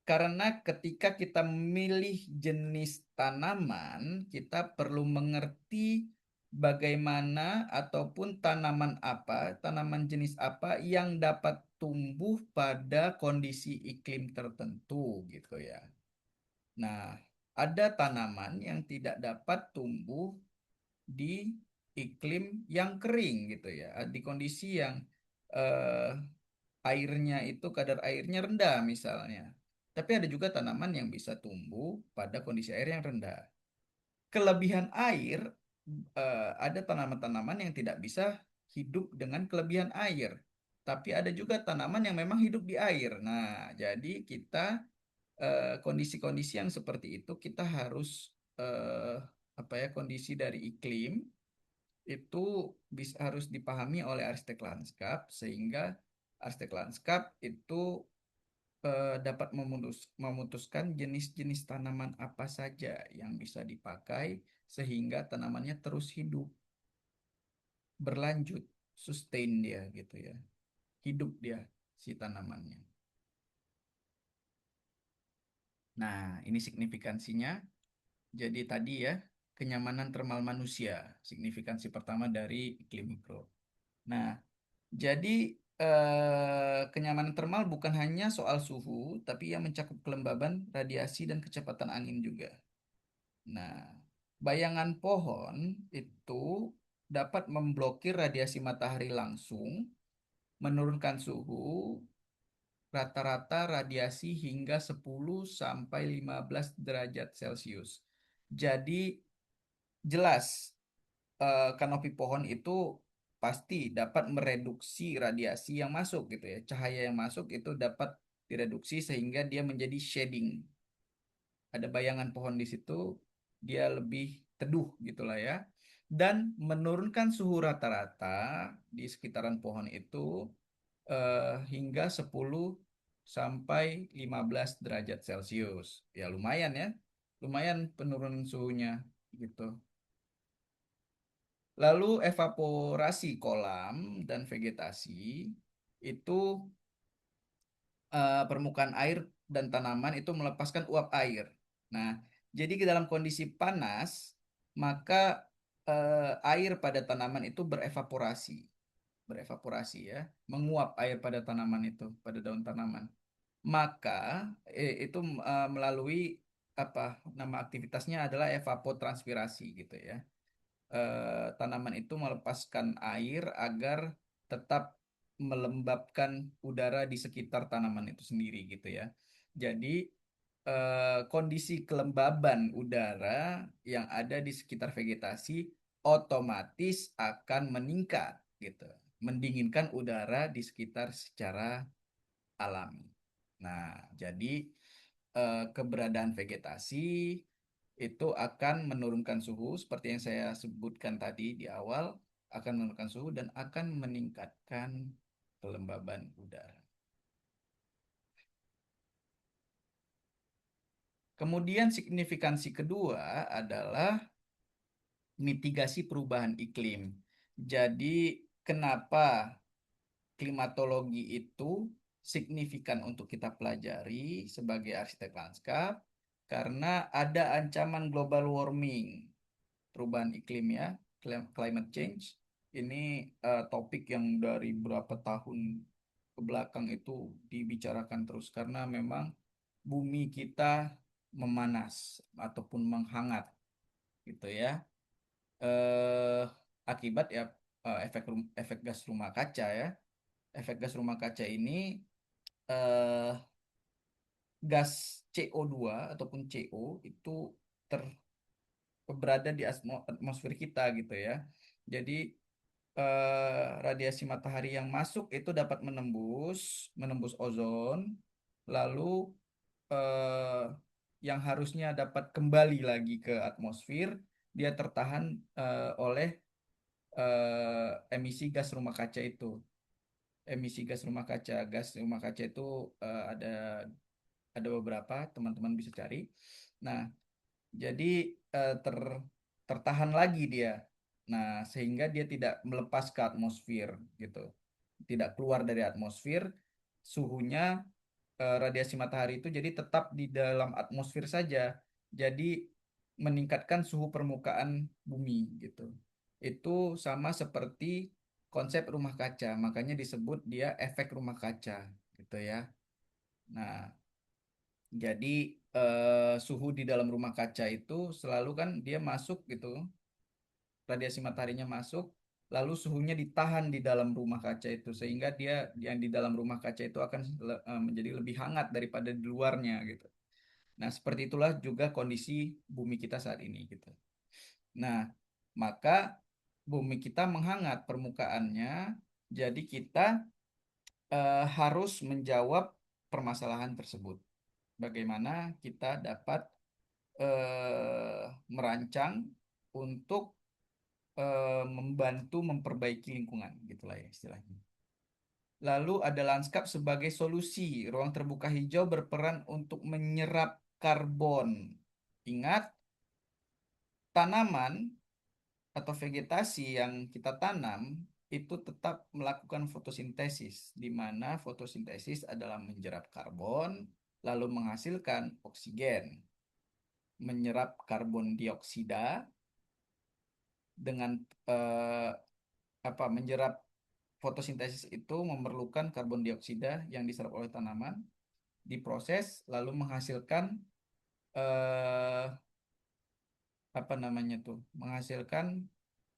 Karena ketika kita memilih jenis tanaman, kita perlu mengerti bagaimana ataupun tanaman apa, tanaman jenis apa yang dapat tumbuh pada kondisi iklim tertentu gitu ya. Nah, ada tanaman yang tidak dapat tumbuh di iklim yang kering gitu ya, di kondisi yang eh, airnya itu kadar airnya rendah misalnya. Tapi ada juga tanaman yang bisa tumbuh pada kondisi air yang rendah. Kelebihan air, ada tanaman-tanaman yang tidak bisa hidup dengan kelebihan air. Tapi ada juga tanaman yang memang hidup di air. Nah, jadi kita kondisi-kondisi yang seperti itu kita harus apa ya, kondisi dari iklim itu bisa harus dipahami oleh arsitek lanskap sehingga arsitek lanskap itu dapat memutuskan jenis-jenis tanaman apa saja yang bisa dipakai sehingga tanamannya terus hidup, berlanjut, sustain dia gitu ya, hidup dia si tanamannya. Nah, ini signifikansinya. Jadi tadi ya, kenyamanan termal manusia, signifikansi pertama dari iklim mikro. Nah, jadi kenyamanan termal bukan hanya soal suhu, tapi yang mencakup kelembaban, radiasi, dan kecepatan angin juga. Nah, bayangan pohon itu dapat memblokir radiasi matahari langsung, menurunkan suhu rata-rata radiasi hingga 10 sampai 15 derajat Celcius. Jadi jelas kanopi pohon itu pasti dapat mereduksi radiasi yang masuk gitu ya. Cahaya yang masuk itu dapat direduksi sehingga dia menjadi shading. Ada bayangan pohon di situ, dia lebih teduh gitulah ya. Dan menurunkan suhu rata-rata di sekitaran pohon itu hingga 10 sampai 15 derajat Celcius. Ya lumayan ya. Lumayan penurunan suhunya gitu. Lalu evaporasi kolam dan vegetasi itu permukaan air dan tanaman itu melepaskan uap air. Nah, jadi ke dalam kondisi panas, maka air pada tanaman itu berevaporasi ya, menguap air pada tanaman itu, pada daun tanaman. Maka itu melalui apa nama aktivitasnya adalah evapotranspirasi gitu ya. Tanaman itu melepaskan air agar tetap melembabkan udara di sekitar tanaman itu sendiri gitu ya. Jadi kondisi kelembaban udara yang ada di sekitar vegetasi otomatis akan meningkat gitu, mendinginkan udara di sekitar secara alami. Nah, jadi keberadaan vegetasi itu akan menurunkan suhu seperti yang saya sebutkan tadi di awal, akan menurunkan suhu dan akan meningkatkan kelembaban udara. Kemudian signifikansi kedua adalah mitigasi perubahan iklim. Jadi kenapa klimatologi itu signifikan untuk kita pelajari sebagai arsitek lanskap? Karena ada ancaman global warming, perubahan iklim ya, climate change. Ini topik yang dari berapa tahun ke belakang itu dibicarakan terus karena memang bumi kita memanas ataupun menghangat gitu ya. Eh Akibat ya efek gas rumah kaca ya. Efek gas rumah kaca ini eh gas CO2 ataupun CO itu ter berada di atmosfer kita gitu ya. Jadi radiasi matahari yang masuk itu dapat menembus ozon, lalu eh, yang harusnya dapat kembali lagi ke atmosfer, dia tertahan oleh emisi gas rumah kaca itu. Emisi gas rumah kaca itu ada beberapa, teman-teman bisa cari. Nah, Jadi tertahan lagi dia. Nah, sehingga dia tidak melepas ke atmosfer gitu. Tidak keluar dari atmosfer, suhunya radiasi matahari itu jadi tetap di dalam atmosfer saja. Jadi meningkatkan suhu permukaan bumi gitu. Itu sama seperti konsep rumah kaca, makanya disebut dia efek rumah kaca gitu ya. Nah, jadi suhu di dalam rumah kaca itu selalu kan dia masuk gitu, radiasi mataharinya masuk, lalu suhunya ditahan di dalam rumah kaca itu sehingga dia yang di dalam rumah kaca itu akan menjadi lebih hangat daripada di luarnya gitu. Nah, seperti itulah juga kondisi bumi kita saat ini gitu. Nah, maka bumi kita menghangat permukaannya, jadi kita harus menjawab permasalahan tersebut. Bagaimana kita dapat merancang untuk membantu memperbaiki lingkungan, gitulah ya istilahnya. Lalu ada lanskap sebagai solusi. Ruang terbuka hijau berperan untuk menyerap karbon. Ingat, tanaman atau vegetasi yang kita tanam itu tetap melakukan fotosintesis, di mana fotosintesis adalah menyerap karbon, lalu menghasilkan oksigen, menyerap karbon dioksida dengan eh, menyerap fotosintesis itu memerlukan karbon dioksida yang diserap oleh tanaman, diproses lalu menghasilkan eh, menghasilkan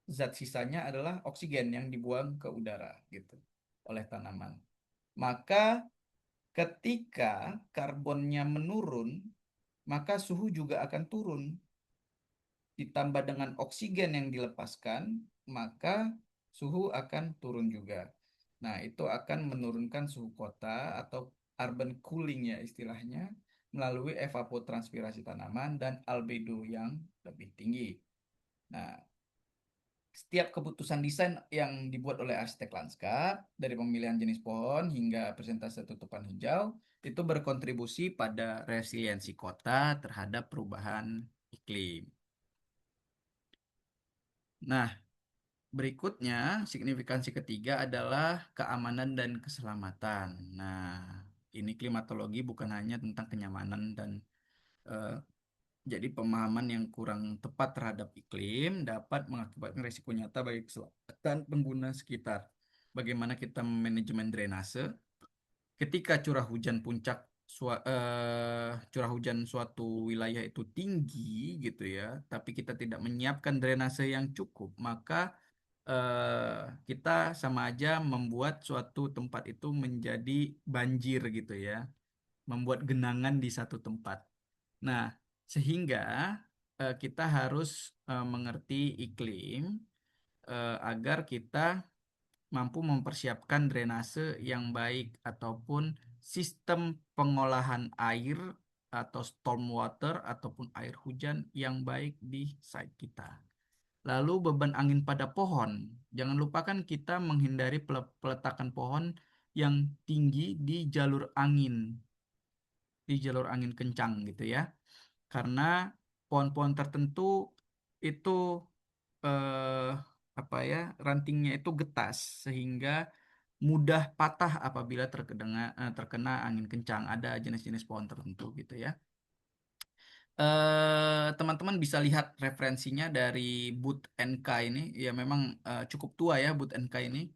zat sisanya adalah oksigen yang dibuang ke udara gitu oleh tanaman. Maka ketika karbonnya menurun, maka suhu juga akan turun. Ditambah dengan oksigen yang dilepaskan, maka suhu akan turun juga. Nah, itu akan menurunkan suhu kota atau urban cooling ya istilahnya melalui evapotranspirasi tanaman dan albedo yang lebih tinggi. Nah, setiap keputusan desain yang dibuat oleh arsitek lanskap, dari pemilihan jenis pohon hingga presentase tutupan hijau, itu berkontribusi pada resiliensi kota terhadap perubahan iklim. Nah, berikutnya, signifikansi ketiga adalah keamanan dan keselamatan. Nah, ini klimatologi bukan hanya tentang kenyamanan dan eh, jadi pemahaman yang kurang tepat terhadap iklim dapat mengakibatkan risiko nyata bagi keselamatan pengguna sekitar. Bagaimana kita manajemen drainase ketika curah hujan suatu wilayah itu tinggi gitu ya, tapi kita tidak menyiapkan drainase yang cukup, maka kita sama aja membuat suatu tempat itu menjadi banjir gitu ya, membuat genangan di satu tempat. Nah, sehingga kita harus mengerti iklim agar kita mampu mempersiapkan drainase yang baik ataupun sistem pengolahan air atau stormwater ataupun air hujan yang baik di site kita. Lalu beban angin pada pohon. Jangan lupakan kita menghindari peletakan pohon yang tinggi di jalur angin kencang gitu ya. Karena pohon-pohon tertentu itu eh, rantingnya itu getas sehingga mudah patah apabila terkena angin kencang. Ada jenis-jenis pohon tertentu gitu ya. Teman-teman bisa lihat referensinya dari Booth and K ini. Ya memang cukup tua ya Booth and K ini.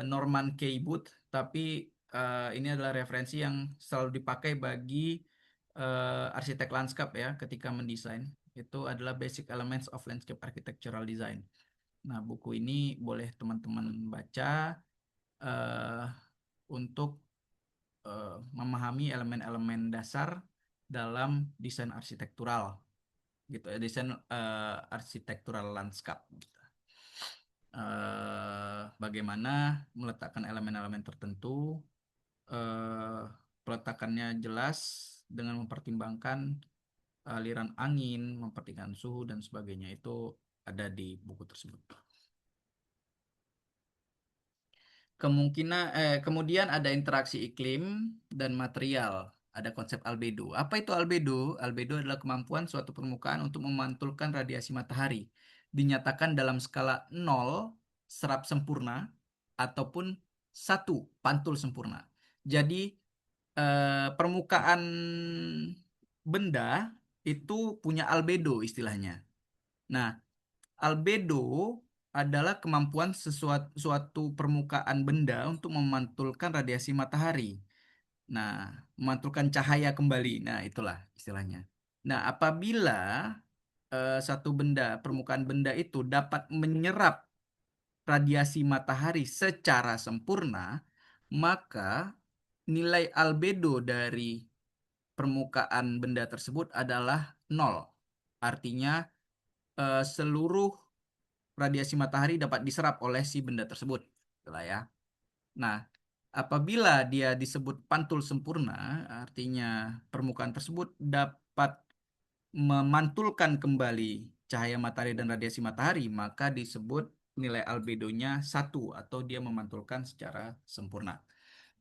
Norman K. Booth, tapi ini adalah referensi yang selalu dipakai bagi arsitek lanskap ya ketika mendesain. Itu adalah Basic Elements of Landscape Architectural Design. Nah, buku ini boleh teman-teman baca eh, untuk memahami elemen-elemen dasar dalam desain arsitektural gitu, desain arsitektural lanskap. Gitu. Bagaimana meletakkan elemen-elemen tertentu, eh, peletakannya jelas dengan mempertimbangkan aliran angin, mempertimbangkan suhu dan sebagainya itu ada di buku tersebut. Kemudian ada interaksi iklim dan material. Ada konsep albedo. Apa itu albedo? Albedo adalah kemampuan suatu permukaan untuk memantulkan radiasi matahari. Dinyatakan dalam skala 0, serap sempurna, ataupun 1, pantul sempurna. Jadi, permukaan benda itu punya albedo istilahnya. Nah, albedo adalah kemampuan suatu permukaan benda untuk memantulkan radiasi matahari. Nah, memantulkan cahaya kembali. Nah, itulah istilahnya. Nah, apabila satu benda, permukaan benda itu dapat menyerap radiasi matahari secara sempurna, maka nilai albedo dari permukaan benda tersebut adalah nol. Artinya seluruh radiasi matahari dapat diserap oleh si benda tersebut. Itulah ya. Nah, apabila dia disebut pantul sempurna, artinya permukaan tersebut dapat memantulkan kembali cahaya matahari dan radiasi matahari, maka disebut nilai albedonya 1 atau dia memantulkan secara sempurna.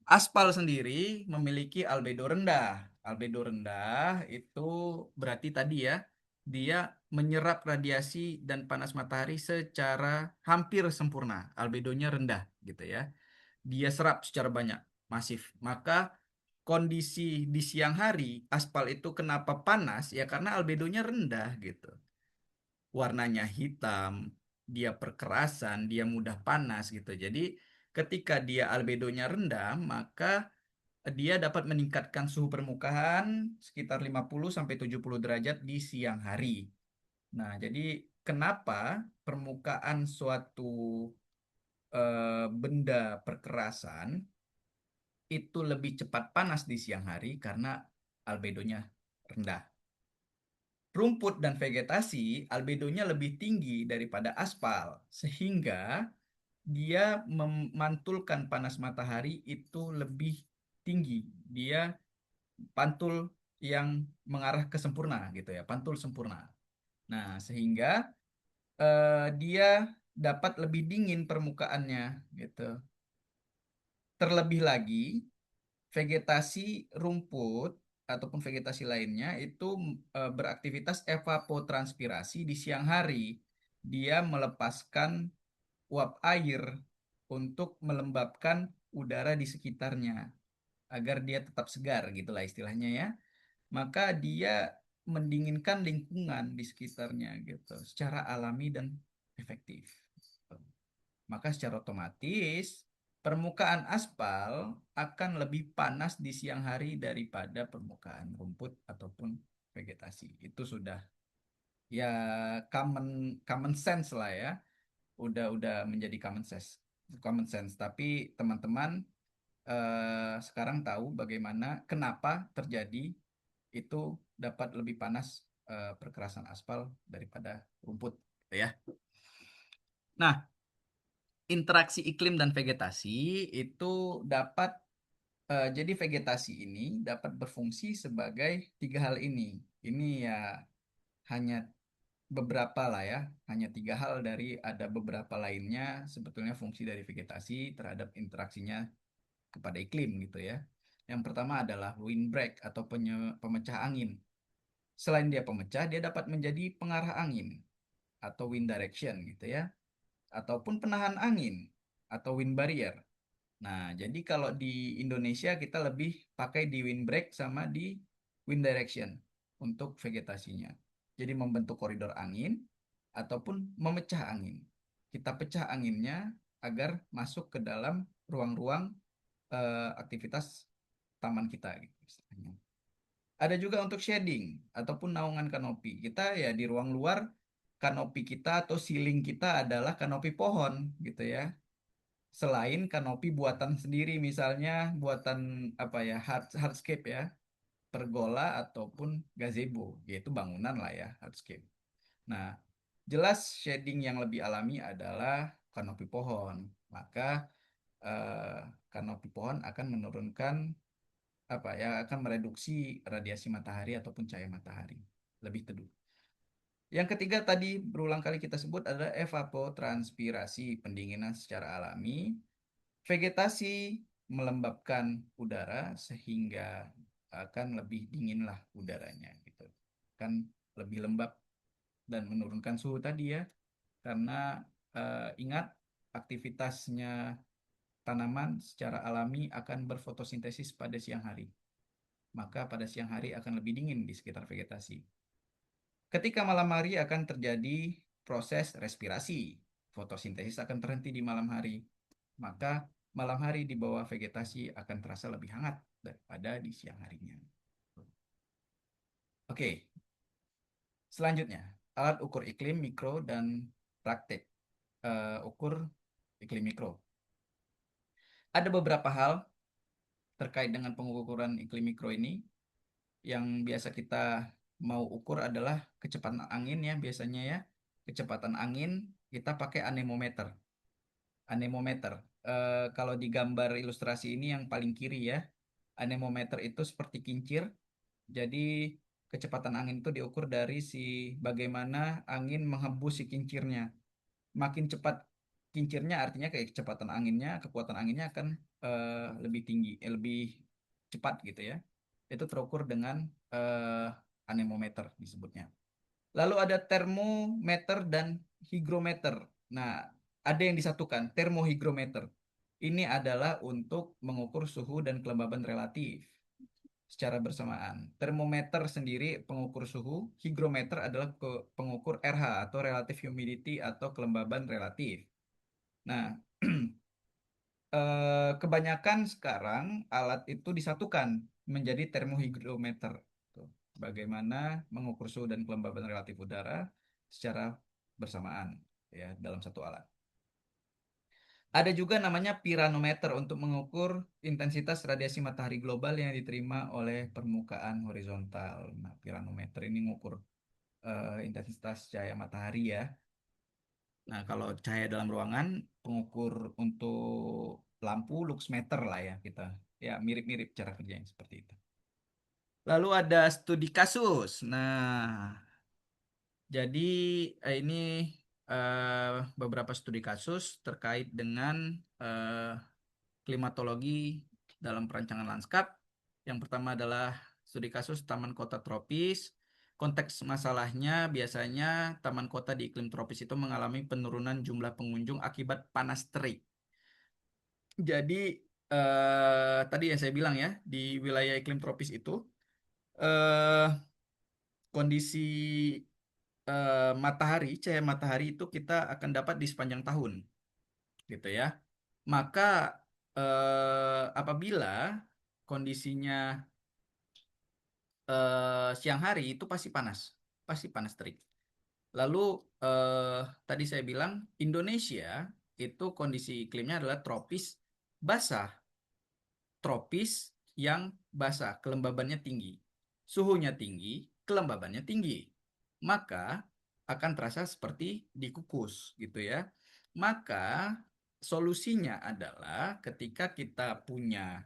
Aspal sendiri memiliki albedo rendah. Albedo rendah itu berarti tadi ya, dia menyerap radiasi dan panas matahari secara hampir sempurna. Albedonya rendah gitu ya. Dia serap secara banyak, masif. Maka kondisi di siang hari, aspal itu kenapa panas? Ya karena albedonya rendah gitu. Warnanya hitam, dia perkerasan, dia mudah panas gitu. Jadi ketika dia albedonya rendah, maka dia dapat meningkatkan suhu permukaan sekitar 50 sampai 70 derajat di siang hari. Nah, jadi kenapa permukaan suatu benda perkerasan itu lebih cepat panas di siang hari karena albedonya rendah. Rumput dan vegetasi albedonya lebih tinggi daripada aspal, sehingga dia memantulkan panas matahari itu lebih tinggi. Dia pantul yang mengarah ke sempurna gitu ya, pantul sempurna. Nah, sehingga dia dapat lebih dingin permukaannya gitu. Terlebih lagi, vegetasi rumput ataupun vegetasi lainnya itu beraktivitas evapotranspirasi di siang hari. Dia melepaskan uap air untuk melembabkan udara di sekitarnya agar dia tetap segar gitulah istilahnya ya. Maka dia mendinginkan lingkungan di sekitarnya gitu secara alami dan efektif. Maka secara otomatis permukaan aspal akan lebih panas di siang hari daripada permukaan rumput ataupun vegetasi. Itu sudah ya common common sense lah ya. Udah menjadi common sense. Common sense. Tapi teman-teman sekarang tahu bagaimana kenapa terjadi itu dapat lebih panas perkerasan aspal daripada rumput, gitu ya. Nah, interaksi iklim dan vegetasi itu dapat jadi vegetasi ini dapat berfungsi sebagai tiga hal ini. Ini ya hanya beberapa lah ya, hanya tiga hal dari ada beberapa lainnya sebetulnya fungsi dari vegetasi terhadap interaksinya kepada iklim gitu ya. Yang pertama adalah windbreak atau pemecah angin. Selain dia pemecah, dia dapat menjadi pengarah angin atau wind direction gitu ya, ataupun penahan angin atau wind barrier. Nah, jadi kalau di Indonesia kita lebih pakai di windbreak sama di wind direction untuk vegetasinya. Jadi membentuk koridor angin ataupun memecah angin. Kita pecah anginnya agar masuk ke dalam ruang-ruang aktivitas taman kita gitu istilahnya. Ada juga untuk shading ataupun naungan kanopi. Kita ya di ruang luar kanopi kita atau ceiling kita adalah kanopi pohon gitu ya. Selain kanopi buatan sendiri misalnya buatan apa ya hardscape ya, pergola ataupun gazebo, yaitu bangunan lah ya hardscape. Nah, jelas shading yang lebih alami adalah kanopi pohon. Maka eh, kanopi pohon akan menurunkan apa ya akan mereduksi radiasi matahari ataupun cahaya matahari lebih teduh. Yang ketiga tadi berulang kali kita sebut adalah evapotranspirasi, pendinginan secara alami. Vegetasi melembabkan udara sehingga akan lebih dingin lah udaranya gitu. Kan lebih lembab dan menurunkan suhu tadi ya. Karena ingat aktivitasnya tanaman secara alami akan berfotosintesis pada siang hari. Maka pada siang hari akan lebih dingin di sekitar vegetasi. Ketika malam hari akan terjadi proses respirasi. Fotosintesis akan terhenti di malam hari. Maka malam hari di bawah vegetasi akan terasa lebih hangat daripada di siang harinya. Oke, selanjutnya alat ukur iklim mikro dan praktek ukur iklim mikro. Ada beberapa hal terkait dengan pengukuran iklim mikro ini. Yang biasa kita mau ukur adalah kecepatan angin ya biasanya ya. Kecepatan angin kita pakai anemometer. Anemometer. Kalau di gambar ilustrasi ini yang paling kiri ya, anemometer itu seperti kincir. Jadi kecepatan angin itu diukur dari si bagaimana angin menghembus si kincirnya. Makin cepat kincirnya artinya kayak kecepatan anginnya, kekuatan anginnya akan lebih tinggi, lebih cepat gitu ya. Itu terukur dengan anemometer disebutnya. Lalu ada termometer dan hygrometer. Nah, ada yang disatukan, termohygrometer. Ini adalah untuk mengukur suhu dan kelembaban relatif secara bersamaan. Termometer sendiri pengukur suhu, hygrometer adalah pengukur RH atau relative humidity atau kelembaban relatif. Nah, kebanyakan sekarang alat itu disatukan menjadi termohygrometer. Tuh, bagaimana mengukur suhu dan kelembaban relatif udara secara bersamaan ya dalam satu alat. Ada juga namanya piranometer untuk mengukur intensitas radiasi matahari global yang diterima oleh permukaan horizontal. Nah, piranometer ini mengukur intensitas cahaya matahari ya. Nah, kalau cahaya dalam ruangan, pengukur untuk lampu luxmeter lah ya kita. Ya, mirip-mirip cara kerjanya seperti itu. Lalu ada studi kasus. Nah, jadi ini beberapa studi kasus terkait dengan eh, klimatologi dalam perancangan lanskap. Yang pertama adalah studi kasus taman kota tropis. Konteks masalahnya biasanya taman kota di iklim tropis itu mengalami penurunan jumlah pengunjung akibat panas terik. Jadi tadi yang saya bilang ya, di wilayah iklim tropis itu eh, kondisi matahari, cahaya matahari itu kita akan dapat di sepanjang tahun, gitu ya. Maka apabila kondisinya siang hari itu pasti panas terik. Lalu eh, tadi saya bilang Indonesia itu kondisi iklimnya adalah tropis basah, tropis yang basah, kelembabannya tinggi, suhunya tinggi, kelembabannya tinggi, maka akan terasa seperti dikukus gitu ya. Maka solusinya adalah ketika kita punya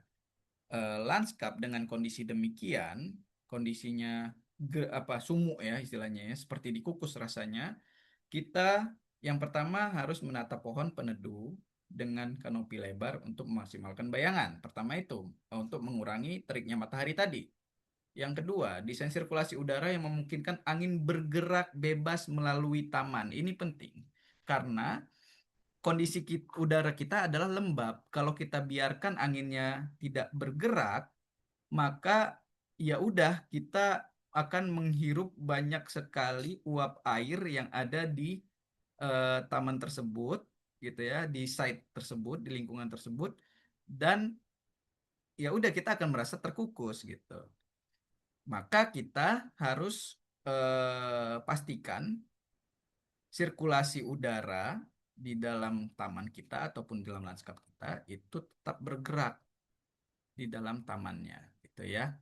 lanskap dengan kondisi demikian, kondisinya sumuk ya istilahnya ya, seperti dikukus rasanya, kita yang pertama harus menata pohon peneduh dengan kanopi lebar untuk memaksimalkan bayangan. Pertama itu untuk mengurangi teriknya matahari tadi. Yang kedua, desain sirkulasi udara yang memungkinkan angin bergerak bebas melalui taman. Ini penting karena kondisi udara kita adalah lembab. Kalau kita biarkan anginnya tidak bergerak, maka ya udah kita akan menghirup banyak sekali uap air yang ada di taman tersebut gitu ya, di site tersebut, di lingkungan tersebut dan ya udah kita akan merasa terkukus gitu. Maka kita harus pastikan sirkulasi udara di dalam taman kita ataupun di dalam lanskap kita itu tetap bergerak di dalam tamannya gitu ya.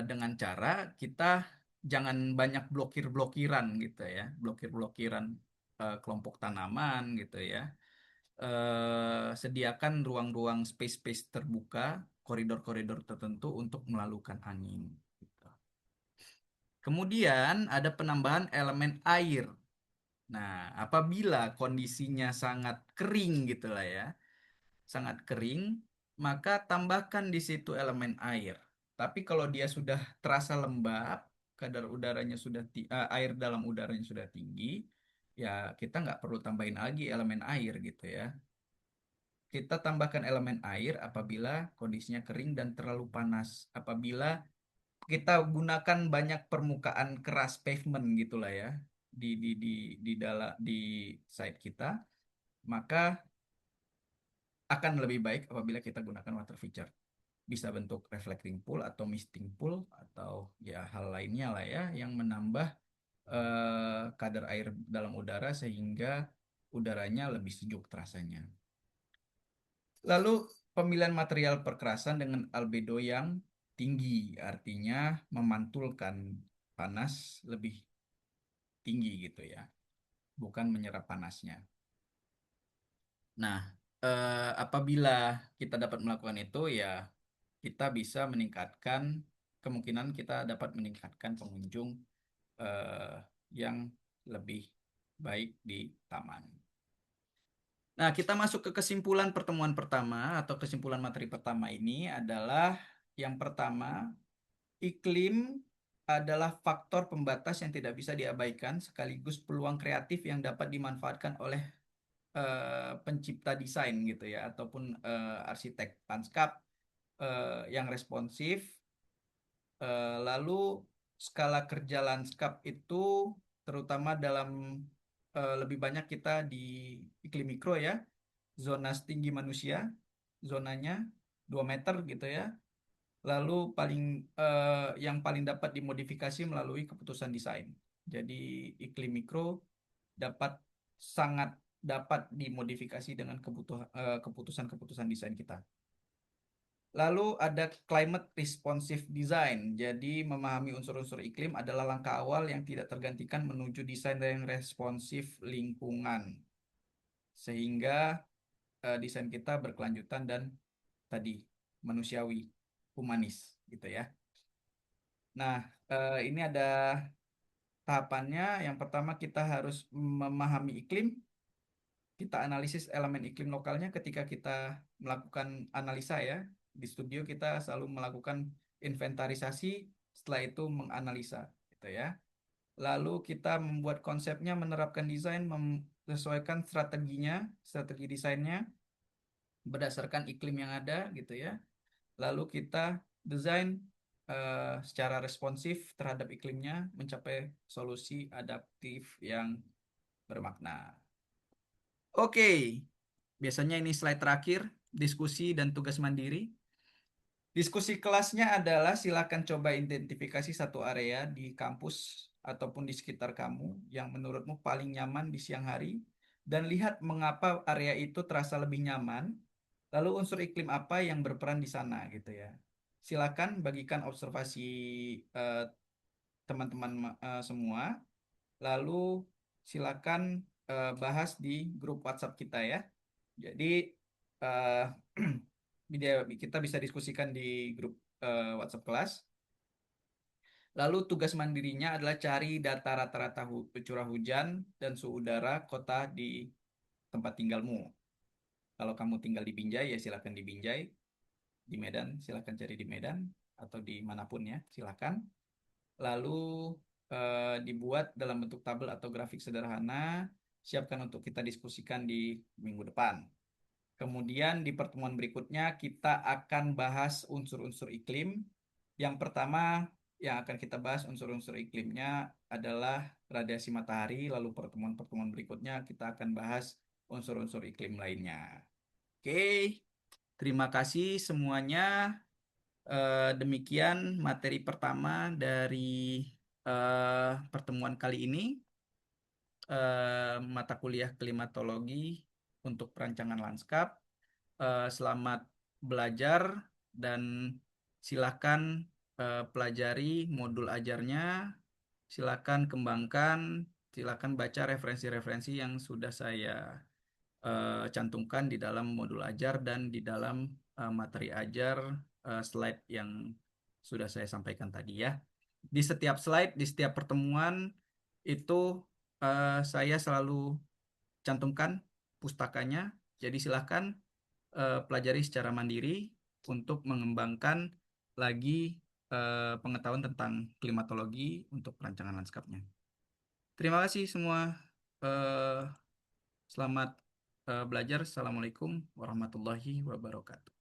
Dengan cara kita jangan banyak blokir-blokiran gitu ya, blokir-blokiran kelompok tanaman gitu ya. Sediakan ruang-ruang space-space terbuka, koridor-koridor tertentu untuk melalukan angin. Gitu. Kemudian ada penambahan elemen air. Nah, apabila kondisinya sangat kering gitu lah ya, sangat kering, maka tambahkan di situ elemen air. Tapi kalau dia sudah terasa lembab, kadar udaranya air dalam udaranya sudah tinggi, ya kita nggak perlu tambahin lagi elemen air gitu ya. Kita tambahkan elemen air apabila kondisinya kering dan terlalu panas. Apabila kita gunakan banyak permukaan keras pavement gitulah ya di site kita, maka akan lebih baik apabila kita gunakan water feature. Bisa bentuk reflecting pool atau misting pool atau ya hal lainnya lah ya yang menambah kadar air dalam udara sehingga udaranya lebih sejuk terasanya. Lalu pemilihan material perkerasan dengan albedo yang tinggi, artinya memantulkan panas lebih tinggi gitu ya, bukan menyerap panasnya. Nah, apabila kita dapat melakukan itu ya kita bisa meningkatkan kemungkinan kita dapat meningkatkan pengunjung eh, yang lebih baik di taman. Nah, kita masuk ke kesimpulan pertemuan pertama atau kesimpulan materi pertama ini adalah yang pertama, iklim adalah faktor pembatas yang tidak bisa diabaikan sekaligus peluang kreatif yang dapat dimanfaatkan oleh pencipta desain gitu ya ataupun arsitek lanskap yang responsif. Lalu skala kerja lanskap itu terutama dalam lebih banyak kita di iklim mikro ya, zona setinggi manusia, zonanya 2 meter gitu ya. Lalu yang paling dapat dimodifikasi melalui keputusan desain. Jadi iklim mikro dapat sangat dapat dimodifikasi dengan keputusan-keputusan desain kita. Lalu ada climate responsive design. Jadi memahami unsur-unsur iklim adalah langkah awal yang tidak tergantikan menuju desain yang responsif lingkungan. Sehingga desain kita berkelanjutan dan tadi manusiawi, humanis gitu ya. Nah, ini ada tahapannya. Yang pertama kita harus memahami iklim. Kita analisis elemen iklim lokalnya ketika kita melakukan analisa ya. Di studio kita selalu melakukan inventarisasi, setelah itu menganalisa gitu ya. Lalu kita membuat konsepnya, menerapkan desain, menyesuaikan strateginya, strategi desainnya berdasarkan iklim yang ada gitu ya. Lalu kita desain secara responsif terhadap iklimnya, mencapai solusi adaptif yang bermakna. Oke, biasanya ini slide terakhir, diskusi dan tugas mandiri. Diskusi kelasnya adalah silakan coba identifikasi satu area di kampus ataupun di sekitar kamu yang menurutmu paling nyaman di siang hari dan lihat mengapa area itu terasa lebih nyaman, lalu unsur iklim apa yang berperan di sana gitu ya. Silakan bagikan observasi eh, teman-teman semua, lalu silakan bahas di grup WhatsApp kita ya. Jadi eh, kita bisa diskusikan di grup WhatsApp kelas. Lalu tugas mandirinya adalah cari data rata-rata curah hujan dan suhu udara kota di tempat tinggalmu. Kalau kamu tinggal di Binjai ya silakan di Binjai, di Medan silakan cari di Medan atau di manapun ya silakan. Lalu dibuat dalam bentuk tabel atau grafik sederhana, siapkan untuk kita diskusikan di minggu depan. Kemudian di pertemuan berikutnya kita akan bahas unsur-unsur iklim. Yang pertama yang akan kita bahas unsur-unsur iklimnya adalah radiasi matahari, lalu pertemuan-pertemuan berikutnya kita akan bahas unsur-unsur iklim lainnya. Oke, terima kasih semuanya. Demikian materi pertama dari pertemuan kali ini, mata kuliah klimatologi untuk perancangan lanskap. Selamat belajar dan silakan pelajari modul ajarnya, silakan kembangkan, silakan baca referensi-referensi yang sudah saya cantumkan di dalam modul ajar dan di dalam materi ajar slide yang sudah saya sampaikan tadi ya. Di setiap slide, di setiap pertemuan itu saya selalu cantumkan pustakanya. Jadi silakan pelajari secara mandiri untuk mengembangkan lagi pengetahuan tentang klimatologi untuk perancangan lanskapnya. Terima kasih semua. Eh, Selamat belajar. Assalamualaikum warahmatullahi wabarakatuh.